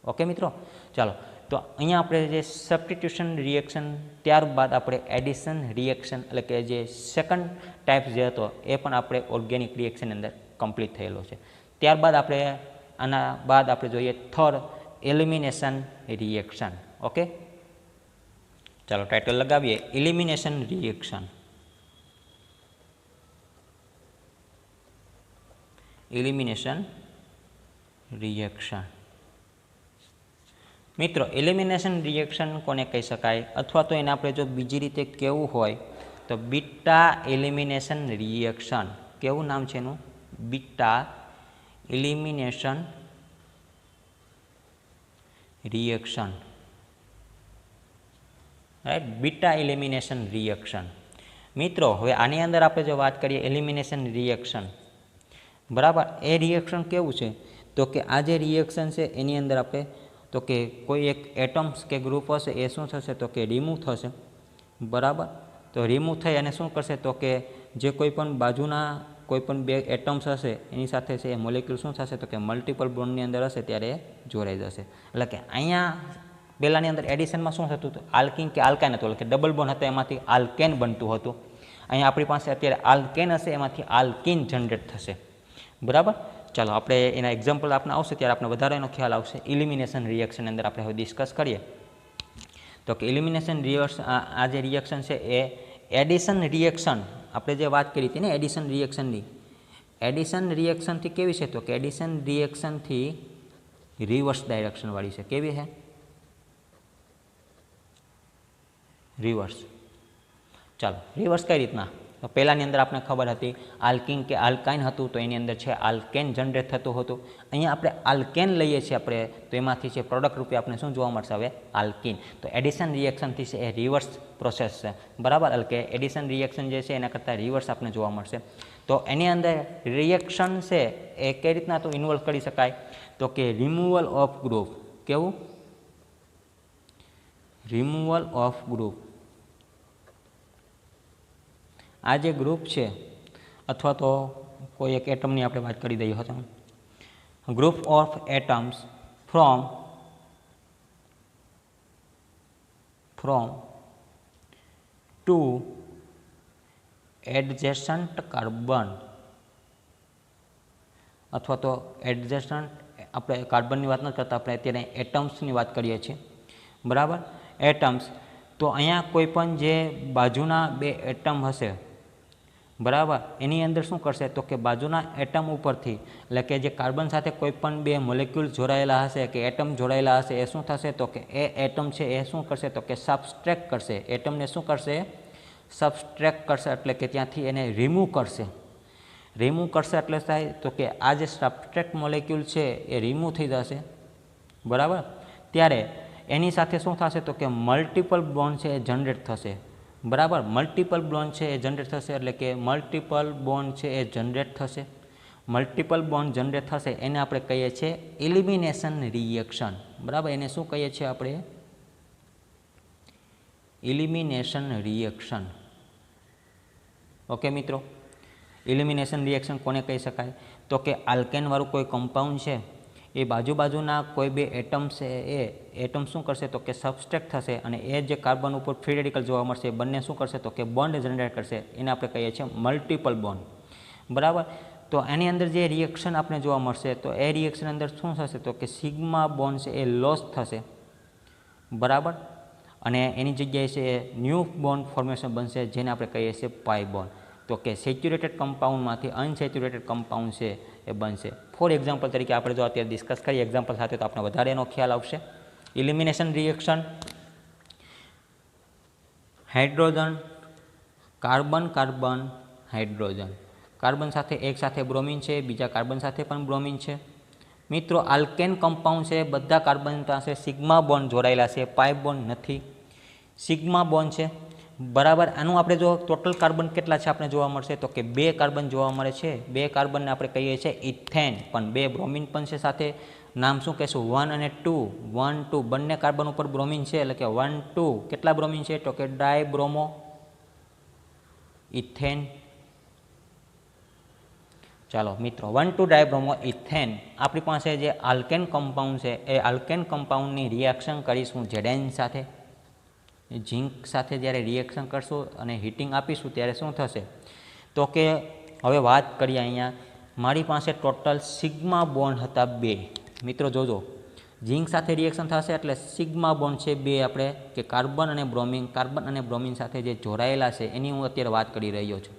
ઓકે મિત્રો, ચાલો. તો અહીંયા આપણે જે સબસ્ટિટ્યુશન રિએક્શન ત્યારબાદ આપણે એડિશન રિએક્શન એટલે કે જે સેકન્ડ ટાઈપ જે હતો એ પણ આપણે ઓર્ગેનિક રિએક્શનની અંદર કમ્પ્લીટ થયેલો છે. ત્યારબાદ આપણે આના બાદ આપણે જોઈએ થર્ડ એલિમિનેશન રિએક્શન. ઓકે, ચાલો ટાઇટલ લગાવીએ એલિમિનેશન રિએક્શન. એલિમિનેશન રિએક્શન મિત્રો, એલિમિનેશન રિએક્શન કોને કહી શકાય અથવા તો એને આપણે જો બીજી રીતે કહેવું હોય તો બીટા એલિમિનેશન રિએક્શન. કેવું નામ છે એનું, beta elimination reaction right, beta elimination reaction. મિત્રો હવે આની અંદર આપણે જો વાત કરીએ એલિમિનેશન રિએક્શન બરાબર, એ રિએક્શન કેવું છે તો કે આ જે રિએક્શન છે એની અંદર આપણે તો કે કોઈ એક એટમ્સ કે ગ્રુપ હશે એ શું થશે તો કે રિમૂવ થશે બરાબર. તો રિમૂવ થઈ અને શું કરશે તો કે જે કોઈ પણ બાજુના કોઈ પણ બે એટમ્સ હશે એની સાથે છે એ મોલેક્યુલ શું થશે તો કે મલ્ટિપલ બોન્ડની અંદર હશે ત્યારે એ જોડાઈ જશે. એટલે કે અહીંયા પહેલાંની અંદર એડિશનમાં શું થતું હતું, આલ્કીન કે આલ્કાઇન હતું એટલે કે ડબલ બોન્ડ હતો એમાંથી આલ્કેન બનતું હતું. અહીંયા આપણી પાસે અત્યારે આલ્કેન હશે એમાંથી આલ્કીન જનરેટ થશે બરાબર. ચાલો આપણે એના એક્ઝામ્પલ આપણે આવશે ત્યારે આપણે વધારે એનો ખ્યાલ આવશે. એલિમિનેશન રિએક્શનની અંદર આપણે હવે ડિસ્કસ કરીએ તો કે એલિમિનેશન રિએક્શન આ જે રિએક્શન છે એ એડિશન રિએક્શન આપણે જે વાત કરી હતી ને એડિશન રિએક્શનની, એડિશન રિએક્શનથી કેવી છે તો કે એડિશન રિએક્શનથી રિવર્સ ડાયરેક્શનવાળી છે. કેવી છે, રિવર્સ. ચાલો રિવર્સ કઈ રીતના તો પહેલાંની અંદર આપણે ખબર હતી આલ્કિન કે આલ્કાઇન હતું તો એની અંદર છે આલ્કેન જનરેટ થતું હતું. અહીંયા આપણે આલ્કેન લઈએ છીએ આપણે તો એમાંથી છે પ્રોડક્ટ રૂપે આપણે શું જોવા મળશે હવે આલ્કિન. તો એડિશન રિએક્શનથી છે એ રિવર્સ પ્રોસેસ છે બરાબર, એટલે કે એડિશન રિએક્શન જે છે એના કરતાં રિવર્સ આપણે જોવા મળશે. તો એની અંદર રિએક્શન છે એ કઈ રીતના તો ઇન્વોલ્વ કરી શકાય તો કે રિમૂવલ ઓફ ગ્રુપ. કેવું? Removal of group. આ જે ગ્રુપ છે અથવા તો કોઈ એક એટમની આપણે વાત કરી દઈએ હતા, group of atoms from two adjacent carbon અથવા તો એડજેસન્ટ, આપણે કાર્બનની વાત નથી કરતા, આપણે અત્યારે એટમ્સની વાત કરીએ છીએ બરાબર, એટમ્સ. તો અહીંયા કોઈ પણ જે બાજુના બે એટમ હશે બરાબર, એની અંદર શું કરશે તો કે બાજુના એટમ ઉપરથી, એટલે કે જે કાર્બન સાથે કોઈ પણ બે મોલેક્યુલ જોડાયેલા હશે કે એટમ જોડાયેલા હશે, એ શું થશે તો કે એ એટમ છે એ શું કરશે તો કે સબસ્ટ્રેક્ટ કરશે. એટમને શું કરશે? સબસ્ટ્રેક્ટ કરશે, એટલે કે ત્યાંથી એને રિમૂવ કરશે. રિમૂવ કરશે એટલે થાય તો કે આ જે સબસ્ટ્રેક્ટ મોલેક્યુલ છે એ રિમૂવ થઈ જશે બરાબર. ત્યારે એની સાથે શું થશે તો કે મલ્ટિપલ બોન્ડ છે એ જનરેટ થશે બરાબર. મલ્ટિપલ બોન્ડ છે એ જનરેટ થશે, એટલે કે મલ્ટિપલ બોન્ડ છે એ જનરેટ થશે. મલ્ટિપલ બોન્ડ જનરેટ થશે એને આપણે કહીએ છીએ એલિમિનેશન રિએક્શન બરાબર. એને શું કહીએ છીએ આપણે? Elimination reaction. ઓકે મિત્રો, એલિમિનેશન રિએક્શન કોને કહી શકાય તો કે આલ્કેનવાળું કોઈ કમ્પાઉન્ડ છે એ બાજુના કોઈ બે એટમ છે એ એટમ શું કરશે તો કે સબસ્ટ્રેક્ટ થશે અને એ જે કાર્બન ઉપર ફ્રી રેડિકલ જોવા મળશે એ બંને શું કરશે તો કે બોન્ડ જનરેટ કરશે. એને આપણે કહીએ છીએ મલ્ટિપલ બોન્ડ બરાબર. તો એની અંદર જે રિએક્શન આપણે જોવા મળશે તો એ રિએક્શન અંદર શું થશે તો કે સિગ્મા બોન્ડ છે એ લોસ થશે બરાબર, અને એની જગ્યાએ છે એ ન્યૂ બોન્ડ ફોર્મેશન બનશે જેને આપણે કહીએ છીએ પાઈ બોન્ડ. તો કે સેચ્યુરેટેડ કમ્પાઉન્ડમાંથી અનસેચ્યુરેટેડ કમ્પાઉન્ડ છે એ બનશે. ફોર એક્ઝામ્પલ તરીકે આપણે જો અત્યારે ડિસ્કસ કરીએ એક્ઝામ્પલ સાથે તો આપણે વધારે એનો ખ્યાલ આવશે. Elimination reaction, hydrogen, carbon carbon hydrogen, carbon સાથે એક સાથે બ્રોમિન છે, બીજા કાર્બન સાથે પણ બ્રોમિન છે. મિત્રો આલ્કેન કમ્પાઉન્ડ છે બધા કાર્બન પાસે સિગ્મા બોન્ડ જોડાયેલા છે, પાઈ બોન્ડ નથી, સિગ્મા બોન્ડ છે બરાબર. આનું આપણે જો ટોટલ કાર્બન કેટલા છે આપણે જોવા મળશે તો કે 2 કાર્બન જોવા મળે છે. 2 કાર્બનને આપણે કહીએ છીએ ઇથેન, પણ 2 બ્રોમિન પણ છે સાથે. નામ શું કહેશું? 1 અને 2. 1 2 બંને કાર્બન ઉપર બ્રોમિન છે, એટલે કે 1 2 કેટલા બ્રોમિન છે તો કે ડાયબ્રોમો ઇથેન. ચાલો મિત્રો, 1 2 ડાયબ્રોમો ઇથેન આપણી પાસે જે આલ્કેન કમ્પાઉન્ડ છે એ આલ્કેન કમ્પાઉન્ડની રિએક્શન કરીશું ઝેડેન સાથે. ઝીંક સાથે જ્યારે રિએક્શન કરશું અને હીટિંગ આપીશું ત્યારે શું થશે તો કે હવે વાત કરીએ અહીંયા મારી પાસે ટોટલ સિગ્મા બોન્ડ હતા 2. મિત્રો જોજો, ઝીંક સાથે રિએક્શન થશે એટલે સિગ્મા બોન્ડ છે 2 આપણે કે કાર્બન અને બ્રોમિન સાથે જે જોડાયેલા છે એની હું અત્યારે વાત કરી રહ્યો છું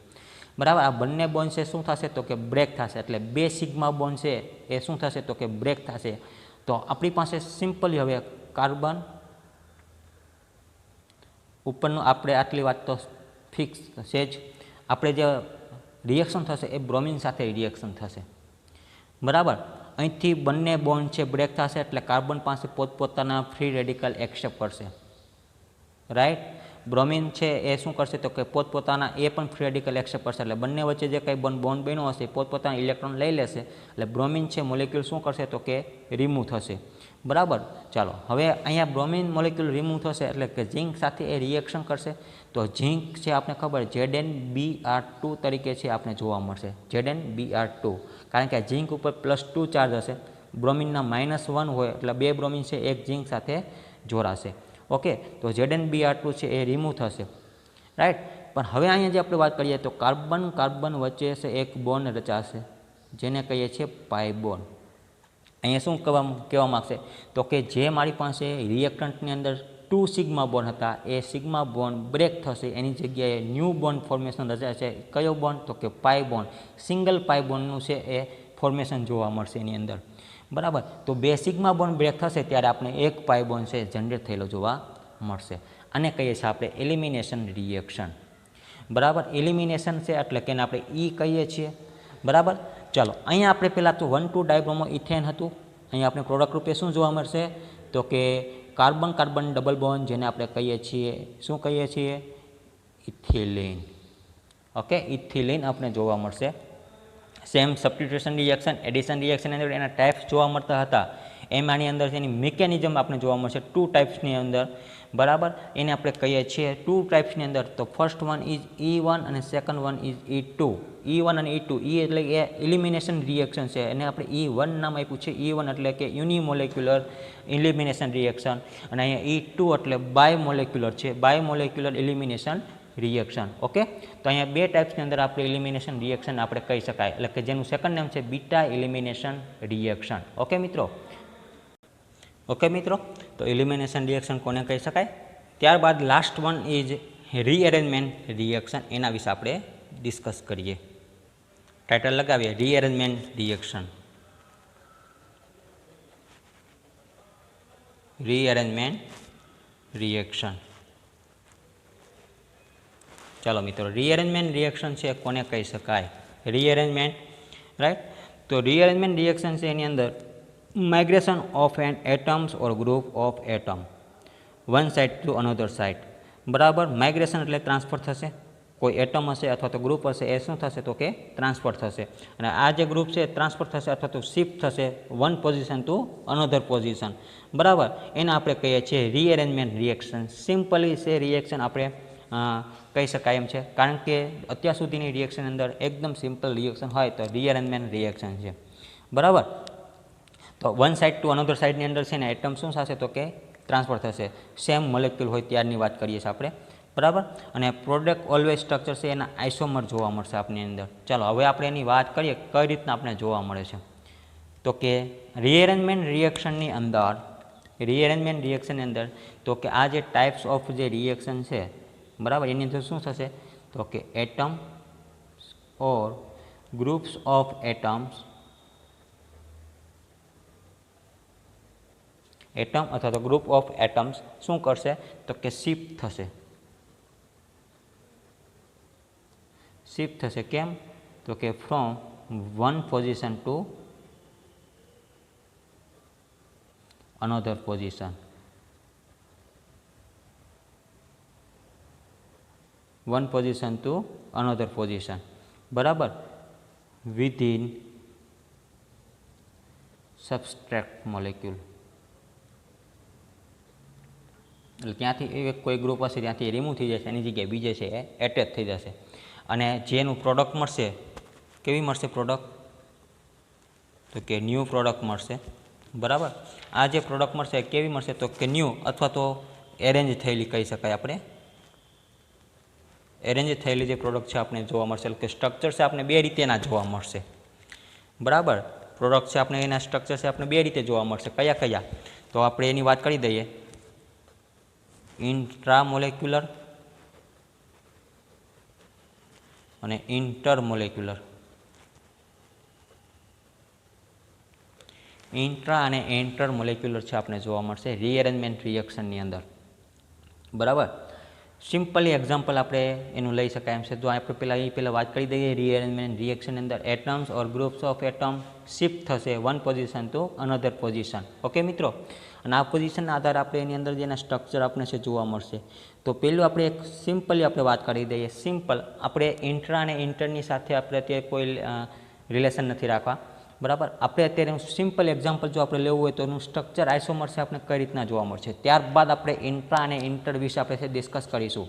બરાબર. આ બંને બોન્ડ છે શું થશે તો કે બ્રેક થશે, એટલે 2 સિગ્મા બોન્ડ છે એ શું થશે તો કે બ્રેક થશે. તો આપણી પાસે સિમ્પલી હવે કાર્બન ઉપરનું આપણે આટલી વાત તો ફિક્સ છે જ. આપણે જે રિએક્શન થશે એ બ્રોમિન સાથે રિએક્શન થશે બરાબર. અહીંથી બંને બોન્ડ છે બ્રેક થશે એટલે કાર્બન પાસે પોતપોતાના ફ્રી રેડિકલ એક્સેપ્ટ કરશે રાઈટ. બ્રોમિન છે એ શું કરશે તો કે પોતપોતાના એ પણ ફ્રી રેડિકલ એક્સેપ્ટ કરશે, એટલે બંને વચ્ચે જે કંઈ બોન્ડ બન્યો હશે પોતપોતાના ઇલેક્ટ્રોન લઈ લેશે, એટલે બ્રોમિન છે મોલેક્યુલ શું કરશે તો કે રિમૂવ થશે બરાબર. ચાલો હવે અહીંયા બ્રોમિન મોલેક્યુલ રિમૂવ થશે એટલે કે ઝીંક સાથે એ રિએક્શન કરશે. તો ઝીંક છે આપણે ખબર ZnBr2 તરીકે છે આપણે જોવા મળશે ZnBr2, કારણ કે ઝીંક ઉપર +2 ચાર્જ હશે, બ્રોમિનના -1 હોય એટલે 2 બ્રોમિન છે એક ઝીંક સાથે જોડાશે. ઓકે, તો ZnBr2 છે એ રિમૂવ થશે રાઈટ. પણ હવે અહીંયા જે આપણે વાત કરીએ તો કાર્બન વચ્ચે છે એક બોન્ડ રચાશે જેને કહીએ છીએ પાઈ બોન્ડ. અહીંયા શું કહેવા માગશે તો કે જે મારી પાસે રિએક્ટન્ટની અંદર 2 સિગ્મા બોન્ડ હતા એ સિગ્મા બોન્ડ બ્રેક થશે, એની જગ્યાએ ન્યૂ બોન્ડ ફોર્મેશન રચાશે. કયો બોન્ડ તો કે પાઈ બોન્ડ. સિંગલ પાઈ બોન્ડનું છે એ ફોર્મેશન જોવા મળશે એની અંદર બરાબર. તો 2 સિગ્મા બોન્ડ બ્રેક થશે ત્યારે આપણે એક પાઈ બોન્ડ છે જનરેટ થયેલો જોવા મળશે. આને કહીએ છીએ આપણે એલિમિનેશન રિએક્શન બરાબર. એલિમિનેશન છે એટલે કે એને આપણે ઈ કહીએ છીએ. બરાબર. ચાલો અહીંયા આપણે પહેલાં તો 1,2 ડાયબ્રોમો ઇથેન હતું. અહીંયા આપણે પ્રોડક્ટ રૂપે શું જોવા મળશે તો કે કાર્બન કાર્બન ડબલ બોન્ડ, જેને આપણે કહીએ છીએ શું કહીએ છીએ, ઇથિલિન. ઓકે, ઇથિલિન આપણે જોવા મળશે. Same substitution reaction, addition reaction અંદર એના ટાઈપ્સ જોવા મળતા હતા. એમ આની અંદર એની મિકેનિઝમ આપણે જોવા મળશે 2 ટાઈપ્સની અંદર. બરાબર. એને આપણે કહીએ છીએ 2 ટાઈપ્સની અંદર. તો ફર્સ્ટ વન ઇઝ E1 અને second one is E2. E1 અને E2, E એટલે એ એલિમિનેશન રિએક્શન છે, એને આપણે E1 નામ આપ્યું છે. E1 એટલે કે યુનિમોલેક્યુલર એલિમિનેશન રિએક્શન, અને અહીંયા E2 એટલે બાયમોલેક્યુલર છે, બાયમોલેક્યુલર એલિમિનેશન રિએક્શન. ઓકે, તો અહીંયા 2 ટાઈપ્સની અંદર આપણે એલિમિનેશન રિએક્શન આપણે કહી શકાય, એટલે કે જેનું સેકન્ડ નેમ છે બીટા એલિમિનેશન રિએક્શન. ઓકે મિત્રો. ઓકે મિત્રો, તો એલિમિનેશન રિએક્શન કોને કહી શકાય. ત્યારબાદ last one is rearrangement reaction. એના વિશે આપણે ડિસ્કસ કરીએ. ટાઇટલ લગાવીએ, રીએરેન્જમેન્ટ રિએક્શન. રીએરેન્જમેન્ટ રિએક્શન. ચાલો મિત્રો, રીએરેન્જમેન્ટ રિએક્શન છે કોને કહી શકાય. Rearrangement, right. તો રીએરેન્જમેન્ટ રિએક્શન છે એની અંદર migration of an atoms or group of atom one side to another side. બરાબર. માઇગ્રેશન એટલે ટ્રાન્સફર થશે. કોઈ એટમ હશે અથવા તો ગ્રુપ હશે, એ શું થશે તો કે ટ્રાન્સફર થશે. અને આ જે ગ્રુપ છે ટ્રાન્સફર થશે અથવા તો શિફ્ટ થશે one position to another position. બરાબર. એને આપણે કહીએ છીએ રીએરેન્જમેન્ટ રિએક્શન. સિમ્પલી છે રિએક્શન આપણે કહી શકાય એમ છે, કારણ કે અત્યાર સુધીની રિએક્શન અંદર એકદમ સિમ્પલ રિએક્શન હોય તો રીએરેન્જમેન્ટ રિએક્શન છે. બરાબર. તો વન સાઇડ ટુ અનધર સાઇડની અંદર છે ને એટમ શું થશે તો કે ટ્રાન્સફર થશે. સેમ મોલેક્યુલ હોય ત્યારની વાત કરીએ છીએ આપણે. બરાબર. અને પ્રોડક્ટ ઓલવેઝ સ્ટ્રક્ચર છે એના આઇસોમર જોવા મળશે આપની અંદર. ચાલો હવે આપણે એની વાત કરીએ કઈ રીતના આપણે જોવા મળે છે. તો કે રીએરેન્જમેન્ટ રિએક્શનની અંદર, રીએરેન્જમેન્ટ રિએક્શનની અંદર તો કે આ જે ટાઈપ્સ ઓફ જે રિએક્શન છે, બરાબર, એની અંદર શું થશે તો કે atom or groups of atoms, atom અથવા તો ગ્રુપ ઓફ એટમ્સ શું કરશે તો કે શિફ્ટ થશે. શિફ્ટ થશે કેમ તો કે from one position to another position. One position to another position. બરાબર. Within substrate molecule. એટલે ત્યાંથી એક કોઈ ગ્રુપ હશે ત્યાંથી રિમૂવ થઈ જશે, એની જગ્યાએ બીજે છે એ એટેચ થઈ જશે. અને જેનું પ્રોડક્ટ મળશે, કેવી મળશે પ્રોડક્ટ તો કે ન્યૂ પ્રોડક્ટ મળશે. બરાબર. આ જે પ્રોડક્ટ મળશે કેવી મળશે તો કે ન્યૂ અથવા તો એરેન્જ થયેલી કહી શકાય આપણે. એરેન્જ થયેલી જે પ્રોડક્ટ છે આપણે જોવા મળશે, એટલે કે સ્ટ્રક્ચર છે આપણે 2 રીતે એના જોવા મળશે. બરાબર. પ્રોડક્ટ છે આપણે એના સ્ટ્રક્ચર છે આપણે 2 રીતે જોવા મળશે. કયા કયા તો આપણે એની વાત કરી દઈએ. ઇન્ટ્રામોલેક્યુલર અને ઇન્ટરમોલેક્યુલર. ઇન્ટ્રા અને ઇન્ટરમોલેક્યુલર છે આપણે જોવા મળશે રીએરેન્જમેન્ટ રિએક્શનની અંદર. બરાબર. સિમ્પલી એક્ઝામ્પલ આપણે એનું લઈ શકાય એમ છે. જો આપણે પહેલાં વાત કરી દઈએ રીએરેન્જમેન્ટ રિએક્શનની અંદર atoms or groups of atom shift થશે one position to another position. Okay મિત્રો. અને આ પોઝિશનના આધારે આપણે એની અંદર જેના સ્ટ્રક્ચર આપણે છે જોવા મળશે. તો પહેલું આપણે એક સિમ્પલી આપણે વાત કરી દઈએ. સિમ્પલ આપણે ઇન્ટ્રા અને ઇન્ટરની સાથે આપણે અત્યારે કોઈ રિલેશન નથી રાખવા. બરાબર. આપણે અત્યારે સિમ્પલ એક્ઝામ્પલ જો આપણે લેવું હોય તો એનું સ્ટ્રક્ચર આઇસોમર છે આપણે કઈ રીતના જોવા મળશે. ત્યારબાદ આપણે ઇન્ટ્રા અને ઇન્ટર વિશે આપણે ડિસ્કસ કરીશું.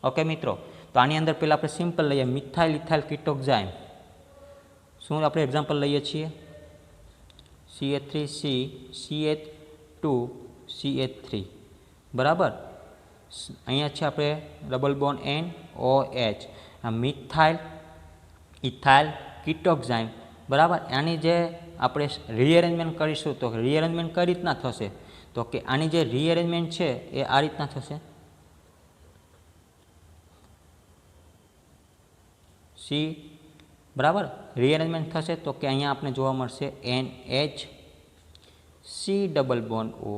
ઓકે મિત્રો. તો આની અંદર પહેલાં આપણે સિમ્પલ લઈએ મિથાઇલ ઇથાઇલ કીટોક્સાઇમ. શું આપણે એક્ઝામ્પલ લઈએ છીએ CH3C CH2CH3. બરાબર. અહીંયા છે આપણે ડબલ બોન્ડ NOH. આ મિથાઇલ ઇથાઇલ કીટોક્સાઇમ. બરાબર. આની જે આપણે રીએરેન્જમેન્ટ કરીશું તો રીએરેન્જમેન્ટ કઈ રીતના થશે તો કે આની જે રીએરેન્જમેન્ટ છે એ આ રીતના થશે. સી. બરાબર. રીએરેન્જમેન્ટ થશે તો કે અહીંયા આપણે જોવા મળશે NH C double bond O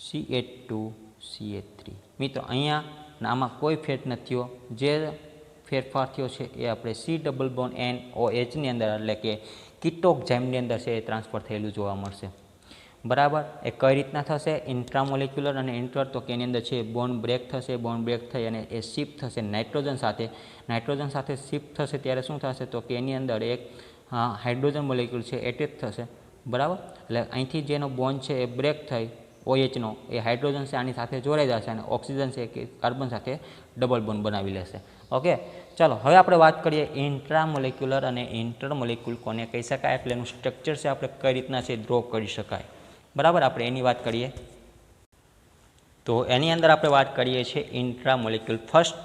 CH2 CH3. મિત્રો અહીંયા અને આમાં કોઈ ફેર નથી થયો. જે ફેરફાર થયો છે એ આપણે C ડબલ બોન્ડ NOHની અંદર એટલે કે કીટોક્સાઇમની અંદર છે એ ટ્રાન્સફર થયેલું જોવા મળશે. બરાબર. એ કઈ રીતના થશે ઇન્ટ્રામોલેક્યુલર અને ઇન્ટર, તો કે એની અંદર છે બોન્ડ બ્રેક થશે. બોન્ડ બ્રેક થઈ અને એ શિફ્ટ થશે નાઇટ્રોજન સાથે શિફ્ટ થશે ત્યારે શું થશે તો કે એની અંદર એક હાઇડ્રોજન મોલેક્યુલ છે એટેચ થશે. બરાબર. એટલે અહીંથી જેનો બોન્ડ છે એ બ્રેક થઈ OHનો એ હાઇડ્રોજન છે આની સાથે જોડાઈ જશે અને ઓક્સિજન છે કે કાર્બન સાથે ડબલ બોન્ડ બનાવી લેશે. ઓકે, ચાલો હવે આપણે વાત કરીએ ઇન્ટ્રામોલેક્યુલર અને ઇન્ટરમોલેક્યુલ કોને કહી શકાય, એટલે એનું સ્ટ્રક્ચર છે આપણે કઈ રીતના છે ડ્રો કરી શકાય. બરાબર. આપણે એની વાત કરીએ તો એની અંદર આપણે વાત કરીએ છીએ ઇન્ટ્રામોલેક્યુલ. ફર્સ્ટ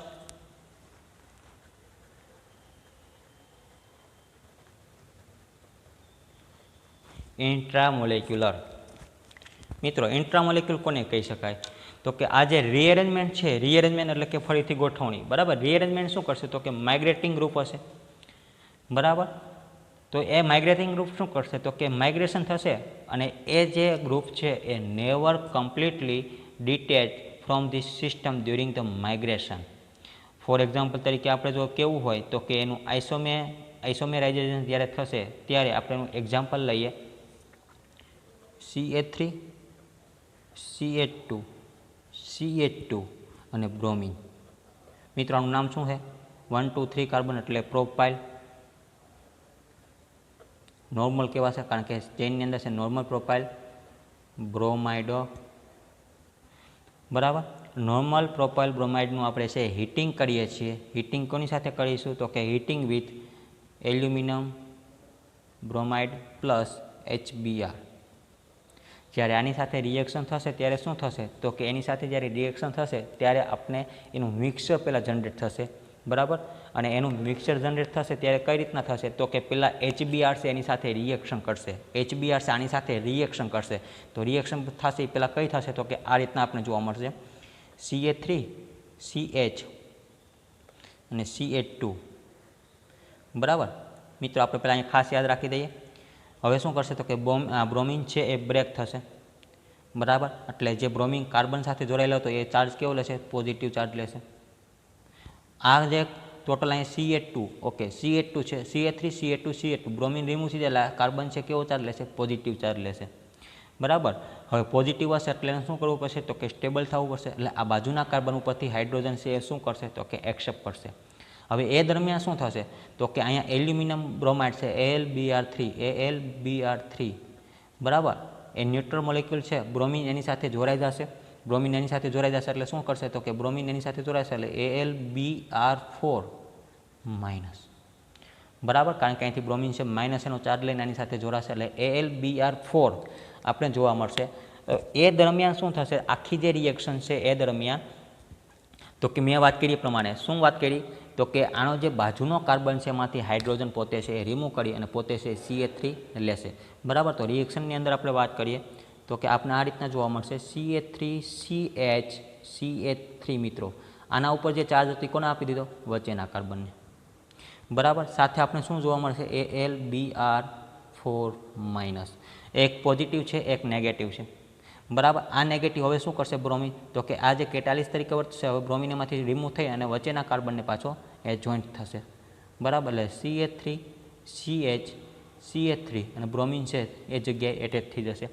ઇન્ટ્રામોલેક્યુલર. મિત્રો ઇન્ટ્રામોલેક્યુલ કોને કહી શકાય તો કે આ જે રીઅરેન્જમેન્ટ છે, રીઅરેન્જમેન્ટ એટલે કે ફરીથી ગોઠવણી. બરાબર. રીઅરેન્જમેન્ટ શું કરશે તો કે માઇગ્રેટિંગ ગ્રુપ હશે. બરાબર. તો એ માઇગ્રેટિંગ ગ્રુપ શું કરશે તો કે માઇગ્રેશન થશે અને એ જે ગ્રુપ છે એ never completely detach from this system during the migration. For example તરીકે આપણે જો કેવું હોય તો કે એનું આઇસોમેરાઇઝેશન જ્યારે થશે ત્યારે આપણે એનું એક્ઝામ્પલ લઈએ CH3 CH2 CH2 અને બ્રોમિન. મિત્રો આનું નામ શું છે 1 2 3 કાર્બન એટલે પ્રોપાઇલ. નોર્મલ કેવા છે કારણ કે ચેઇનની અંદર છે નોર્મલ પ્રોપાઇલ બ્રોમાઇડો. બરાબર. નોર્મલ પ્રોપાઇલ બ્રોમાઇડનું આપણે છે હીટિંગ કરીએ છીએ. હીટિંગ કોની સાથે કરીશું તો કે heating with aluminium bromide plus HBr. જ્યારે આની સાથે રિએક્શન થશે ત્યારે શું થશે તો કે એની સાથે જ્યારે રિએક્શન થશે ત્યારે આપણે એનું મિક્સર પહેલાં જનરેટ થશે. બરાબર. અને એનું મિક્સર જનરેટ થશે ત્યારે કઈ રીતના થશે તો કે પહેલાં HBr છે એની સાથે રિએક્શન કરશે. HBr છે આની સાથે રિએક્શન કરશે. તો રિએક્શન થશે એ પહેલાં કઈ થશે તો કે આ રીતના આપણે જોવા મળશે CH3 CH અને CH2. બરાબર. મિત્રો આપણે પહેલાં અહીં ખાસ યાદ રાખી દઈએ. હવે શું કરશે તો કે બ્રોમિન છે એ બ્રેક થશે. બરાબર. એટલે જે બ્રોમિન કાર્બન સાથે જોડાયેલો હતો એ ચાર્જ કેવો લેશે પોઝિટિવ ચાર્જ લેશે. આ જે ટોટલ અહીં CH2 ઓકે CH2 છે CH3 CH2 CH2 bromine remove થઈ જાય કાર્બન છે કેવો ચાર્જ લેશે પોઝિટિવ ચાર્જ લેશે. બરાબર. હવે પોઝિટિવ હશે એટલે શું કરવું પડશે તો કે સ્ટેબલ થવું પડશે. એટલે આ બાજુના કાર્બન ઉપરથી હાઇડ્રોજન છે એ શું કરશે તો કે એક્સેપ્ટ કરશે. હવે એ દરમિયાન શું થશે તો કે અહીંયા એલ્યુમિનિયમ બ્રોમાઇડ છે AlBr3 બરાબર. એ ન્યુટ્રલ મોલેક્યુલ છે. બ્રોમિન એની સાથે જોડાઈ જશે. બ્રોમિન એની સાથે જોડાઈ જશે એટલે શું કરશે તો કે બ્રોમિન એની સાથે જોડાશે એટલે AlBr4 માઇનસ. બરાબર. કારણ કે અહીંથી બ્રોમિન છે માઇનસ એનો ચાર્જ લઈને આની સાથે જોડાશે એટલે AlBr4 આપણે જોવા મળશે. એ દરમિયાન શું થશે આખી જે રિએક્શન છે એ દરમિયાન તો કે મેં વાત કરી પ્રમાણે શું વાત કરી તો કે આનો જે બાજુનો કાર્બન છે એમાંથી હાઇડ્રોજન પોતે છે એ રિમૂવ કરી અને પોતે છે CH3 લેશે. બરાબર. તો રિએક્શનની અંદર આપણે વાત કરીએ તો કે આપણે આ રીતના જોવા મળશે CH3 મિત્રો. આના ઉપર જે ચાર્જ હતો કોને આપી દીધો વચ્ચેના કાર્બનને. બરાબર. સાથે આપણે શું જોવા મળશે AlBr4 માઇનસ. એક પોઝિટિવ છે એક નેગેટિવ છે. બરાબર. આ નેગેટિવ હવે શું કરશે બ્રોમિન તો કે આ જે કેટાલિસ તરીકે વર્તશે હવે બ્રોમિન એમાંથી રિમૂવ થઈ અને વચ્ચેના કાર્બનને પાછો એ જોઈન્ટ થશે. બરાબર. એટલે CH3 CH અને બ્રોમિન છે એ જગ્યાએ એટેચ થઈ જશે.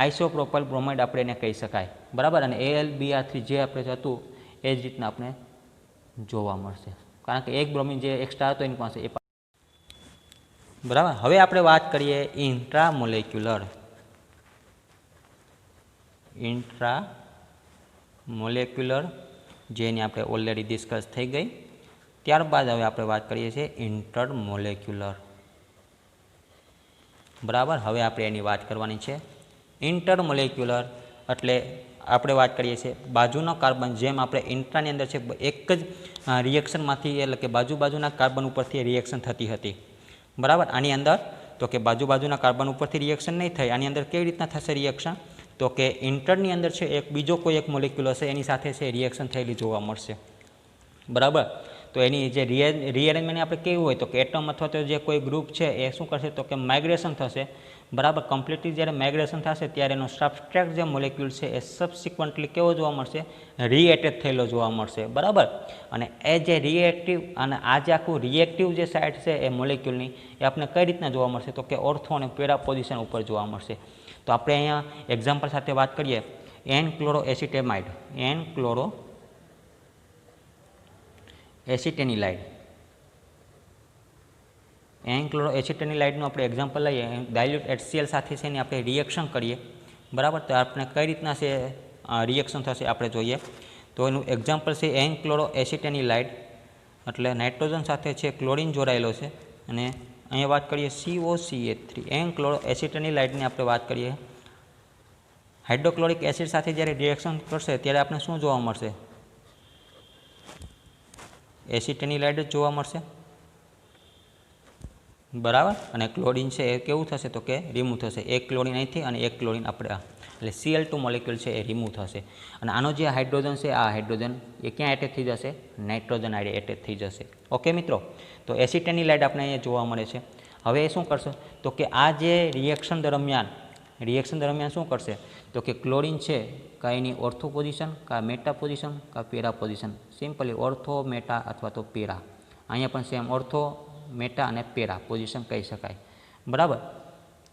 આઇસોપ્રોપાઇલ બ્રોમાઇડ આપણે એને કહી શકાય. બરાબર. અને AlBr3 જે આપણે હતું એ જ રીતના આપણે જોવા મળશે કારણ કે એક બ્રોમિન જે એક્સ્ટ્રા હતો એની પાસે એ. બરાબર. હવે આપણે વાત કરીએ ઇન્ટ્રામોલેક્યુલર જેની આપણે ઓલરેડી ડિસ્કસ થઈ ગઈ. ત્યારબાદ હવે આપણે વાત કરીએ છીએ ઇન્ટરમોલેક્યુલર. બરાબર. હવે આપણે એની વાત કરવાની છે. ઇન્ટરમોલેક્યુલર એટલે આપણે વાત કરીએ છીએ બાજુનો કાર્બન જેમ આપણે ઇન્ટ્રાની અંદર છે એક જ રિએક્શનમાંથી એટલે કે બાજુના કાર્બન ઉપરથી રિએક્શન થતી હતી. બરાબર. આની અંદર તો કે બાજુના કાર્બન ઉપરથી રિએક્શન નહીં થાય. આની અંદર કેવી રીતના થશે રિએક્શન તો કે ઇન્ટરની અંદર છે એક બીજો કોઈ એક મોલેક્યુલ હશે એની સાથે છે રિએક્શન થયેલી જોવા મળશે. બરાબર. તો એની જે રીઅરેન્જમેન્ટ આપણે કેવું હોય તો કે એટમ અથવા તો જે કોઈ ગ્રુપ છે એ શું કરશે તો કે માઇગ્રેશન થશે. બરાબર. કમ્પ્લીટલી જ્યારે માઇગ્રેશન થશે ત્યારે એનો સબસ્ટ્રેક્ટ જે મોલેક્યુલ છે એ સબસિક્વન્ટલી કેવો જોવા મળશે, રીએટેચ થયેલો જોવા મળશે. બરાબર. અને એ જે રિએક્ટિવ અને આ જે આખું રિએક્ટિવ જે સાઇડ છે એ મોલેક્યુલની એ આપણે કઈ રીતના જોવા મળશે, તો કે ઓર્થો અને પેરા પોઝિશન ઉપર જોવા મળશે. તો આપણે અહીંયા એક્ઝામ્પલ સાથે વાત કરીએ, N chloro acetamide, N chloro acetanilide, N chloro એસિટેનિલાઇડનું આપણે એક્ઝામ્પલ લઈએ, ડાયલ્યુટ HCl સાથે છે એની આપણે રિએક્શન કરીએ. બરાબર. તો આપણે કઈ રીતના છે રિએક્શન થશે આપણે જોઈએ. તો એનું એક્ઝામ્પલ છે એન ક્લોરો એસિટેનિલાઇડ, એટલે નાઇટ્રોજન સાથે છે ક્લોરિન જોડાયેલો છે. અને અહીંયા વાત કરીએ COCH3, એન ક્લોરો એસિટેનિલાઇડની આપણે વાત કરીએ, હાઇડ્રોક્લોરિક એસિડ સાથે જ્યારે રિએક્શન કરશે ત્યારે આપણે શું જોવા મળશે, એસિટેનિલાઇડ જ જોવા મળશે. બરાબર. અને ક્લોરિન છે એ કેવું થશે, તો કે રિમૂવ થશે. એક ક્લોરિન અહીંથી અને એક ક્લોરિન આપણે એટલે Cl2 મોલેક્યુલ છે એ રિમૂવ થશે. અને આનો જે હાઇડ્રોજન છે, આ હાઇડ્રોજન એ ક્યાં એટેચ થઈ જશે, નાઇટ્રોજન આડે એટેચ થઈ જશે. ઓકે મિત્રો. તો એસિટેનિલાઇડ આપણે અહીંયા જોવા મળે છે. હવે એ શું કરશે, તો કે આ જે રિએક્શન દરમિયાન શું કરશે, તો કે ક્લોરિન છે કાં એની ઓર્થો પોઝિશન, કાં મેટા પોઝિશન, કાં para position, simply ortho, meta અથવા તો પેરા. અહીંયા પણ સેમ ઓર્થો, મેટા અને પેરા પોઝિશન કહી શકાય. બરાબર.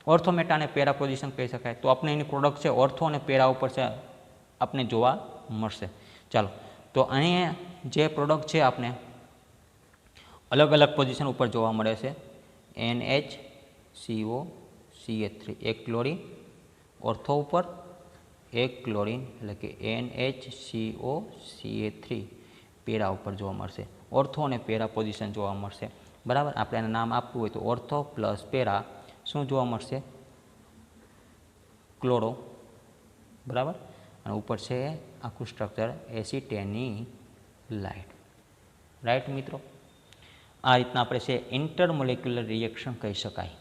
ઓર્થો, મેટા અને પેરા પોઝિશન કહી શકાય. તો આપણે એની પ્રોડક્ટ છે ઓર્થો અને પેરા ઉપર છે આપણે જોવા મળશે. ચાલો, તો અહીંયા જે પ્રોડક્ટ છે આપણે અલગ અલગ પોઝિશન ઉપર જોવા મળે છે. NHCOCH3, એક ક્લોરિન ઓર્થો ઉપર, એક ક્લોરિન એટલે કે NHCOCH3 પેરા ઉપર જોવા મળશે. ઓર્થો અને પેરા પોઝિશન જોવા મળશે. બરાબર. આપણે એને નામ આપવું હોય તો ઓર્થો પ્લસ પેરા શું જોવા મળશે, ક્લોરો. બરાબર. અને ઉપર છે આખું સ્ટ્રક્ચર એસિટેનિલાઇડ. રાઈટ મિત્રો. આ રીતના આપણે છે ઇન્ટરમોલેક્યુલર રિએક્શન કહી શકાય.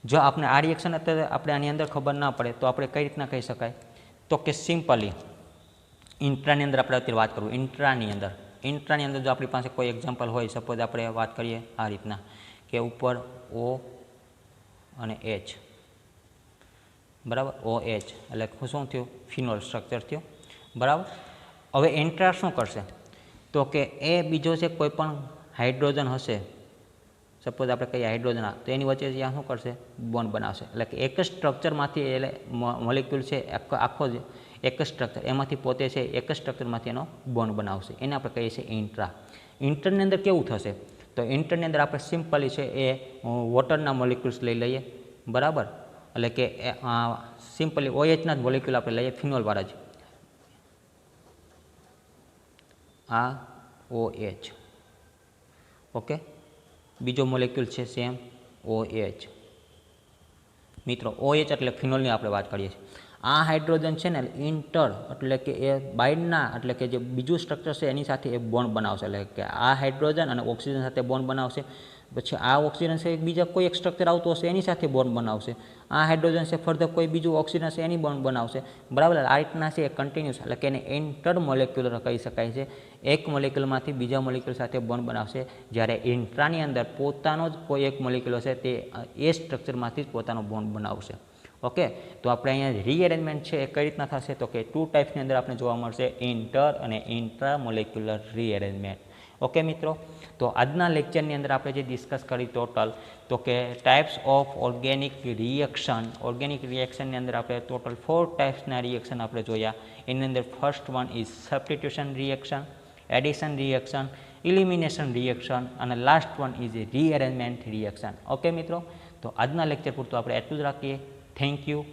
જો આપણે આ રિએક્શન અત્યારે આપણે આની અંદર ખબર ના પડે તો આપણે કઈ રીતના કહી શકાય, તો કે સિમ્પલી ઇન્ટ્રાની અંદર આપણે અત્યારે વાત કરું, ઇન્ટ્રાની અંદર જો આપણી પાસે કોઈ એક્ઝામ્પલ હોય, સપોઝ આપણે વાત કરીએ આ રીતના કે ઉપર O અને H. બરાબર. OH એટલે શું થયું, ફિનોલ સ્ટ્રક્ચર થયું. બરાબર. હવે ઇન્ટ્રા શું કરશે, તો કે એ બીજો છે કોઈ પણ હાઇડ્રોજન હશે, સપોઝ આપણે કહીએ હાઇડ્રોજન, તો એની વચ્ચે ત્યાં શું કરશે, બોન્ડ બનાવશે. એટલે કે એક જ સ્ટ્રક્ચરમાંથી એટલે મોલેક્યુલ છે આખો જ એક જ સ્ટ્રક્ચર, એમાંથી પોતે છે એક જ સ્ટ્રક્ચરમાંથી એનો બોન્ડ બનાવશે. એને આપણે કહીએ છીએ ઇન્ટ્રા. ઇન્ટરની અંદર કેવું થશે, તો ઇન્ટરની અંદર આપણે સિમ્પલી છે એ વોટરના મોલેક્યુલ્સ લઈ લઈએ. બરાબર. એટલે કે સિમ્પલી OHના જ મોલેક્યુલ આપણે લઈએ, ફિનોલવાળા જ. આ OH. ઓકે. બીજો મોલેક્યુલ છે સેમ OH. મિત્રો OH એટલે ફિનોલની આપણે વાત કરીએ છીએ. આ હાઇડ્રોજન છે ને ઇન્ટર એટલે કે એ બાઇન્ડના એટલે કે જે બીજું સ્ટ્રક્ચર છે એની સાથે એ બોન્ડ બનાવશે. એટલે કે આ હાઇડ્રોજન અને ઓક્સિજન સાથે બોન્ડ બનાવશે. પછી આ ઓક્સિજન છે બીજા કોઈ એક સ્ટ્રક્ચર આવતું હશે એની સાથે બોન્ડ બનાવશે. આ હાઇડ્રોજન છે ફર્ધર કોઈ બીજું ઓક્સિજન છે એની બોન્ડ બનાવશે. બરાબર. આ રીતના છે એ કન્ટિન્યુઅસ એટલે કે એને ઇન્ટર મોલેક્યુલર કહી શકાય છે. એક મોલેક્યુલમાંથી બીજા મોલેક્યુલ સાથે બોન્ડ બનાવશે. જ્યારે ઇન્ટ્રાની અંદર પોતાનો જ કોઈ એક મોલેક્યુલ હશે તે એ સ્ટ્રક્ચરમાંથી જ પોતાનો બોન્ડ બનાવશે. ઓકે. તો આપણે અહીંયા રીએરેન્જમેન્ટ છે એ કઈ રીતના થશે, તો કે 2 ટાઈપ્સની અંદર આપણે જોવા મળશે, ઇન્ટર અને ઇન્ટ્રા મોલેક્યુલર રીએરેન્જમેન્ટ. ઓકે મિત્રો. તો આજના લેક્ચરની અંદર આપણે જે ડિસ્કસ કરી ટોટલ, તો કે ટાઈપ્સ ઓફ ઓર્ગેનિક રિએક્શનની અંદર આપણે ટોટલ 4 ટાઈપ્સના રિએક્શન આપણે જોયા. એની અંદર first one is substitution reaction, addition reaction, elimination reaction અને last one is rearrangement reaction. Okay મિત્રો. તો આજના લેક્ચર પૂરતું આપણે એટલું જ રાખીએ. Thank you.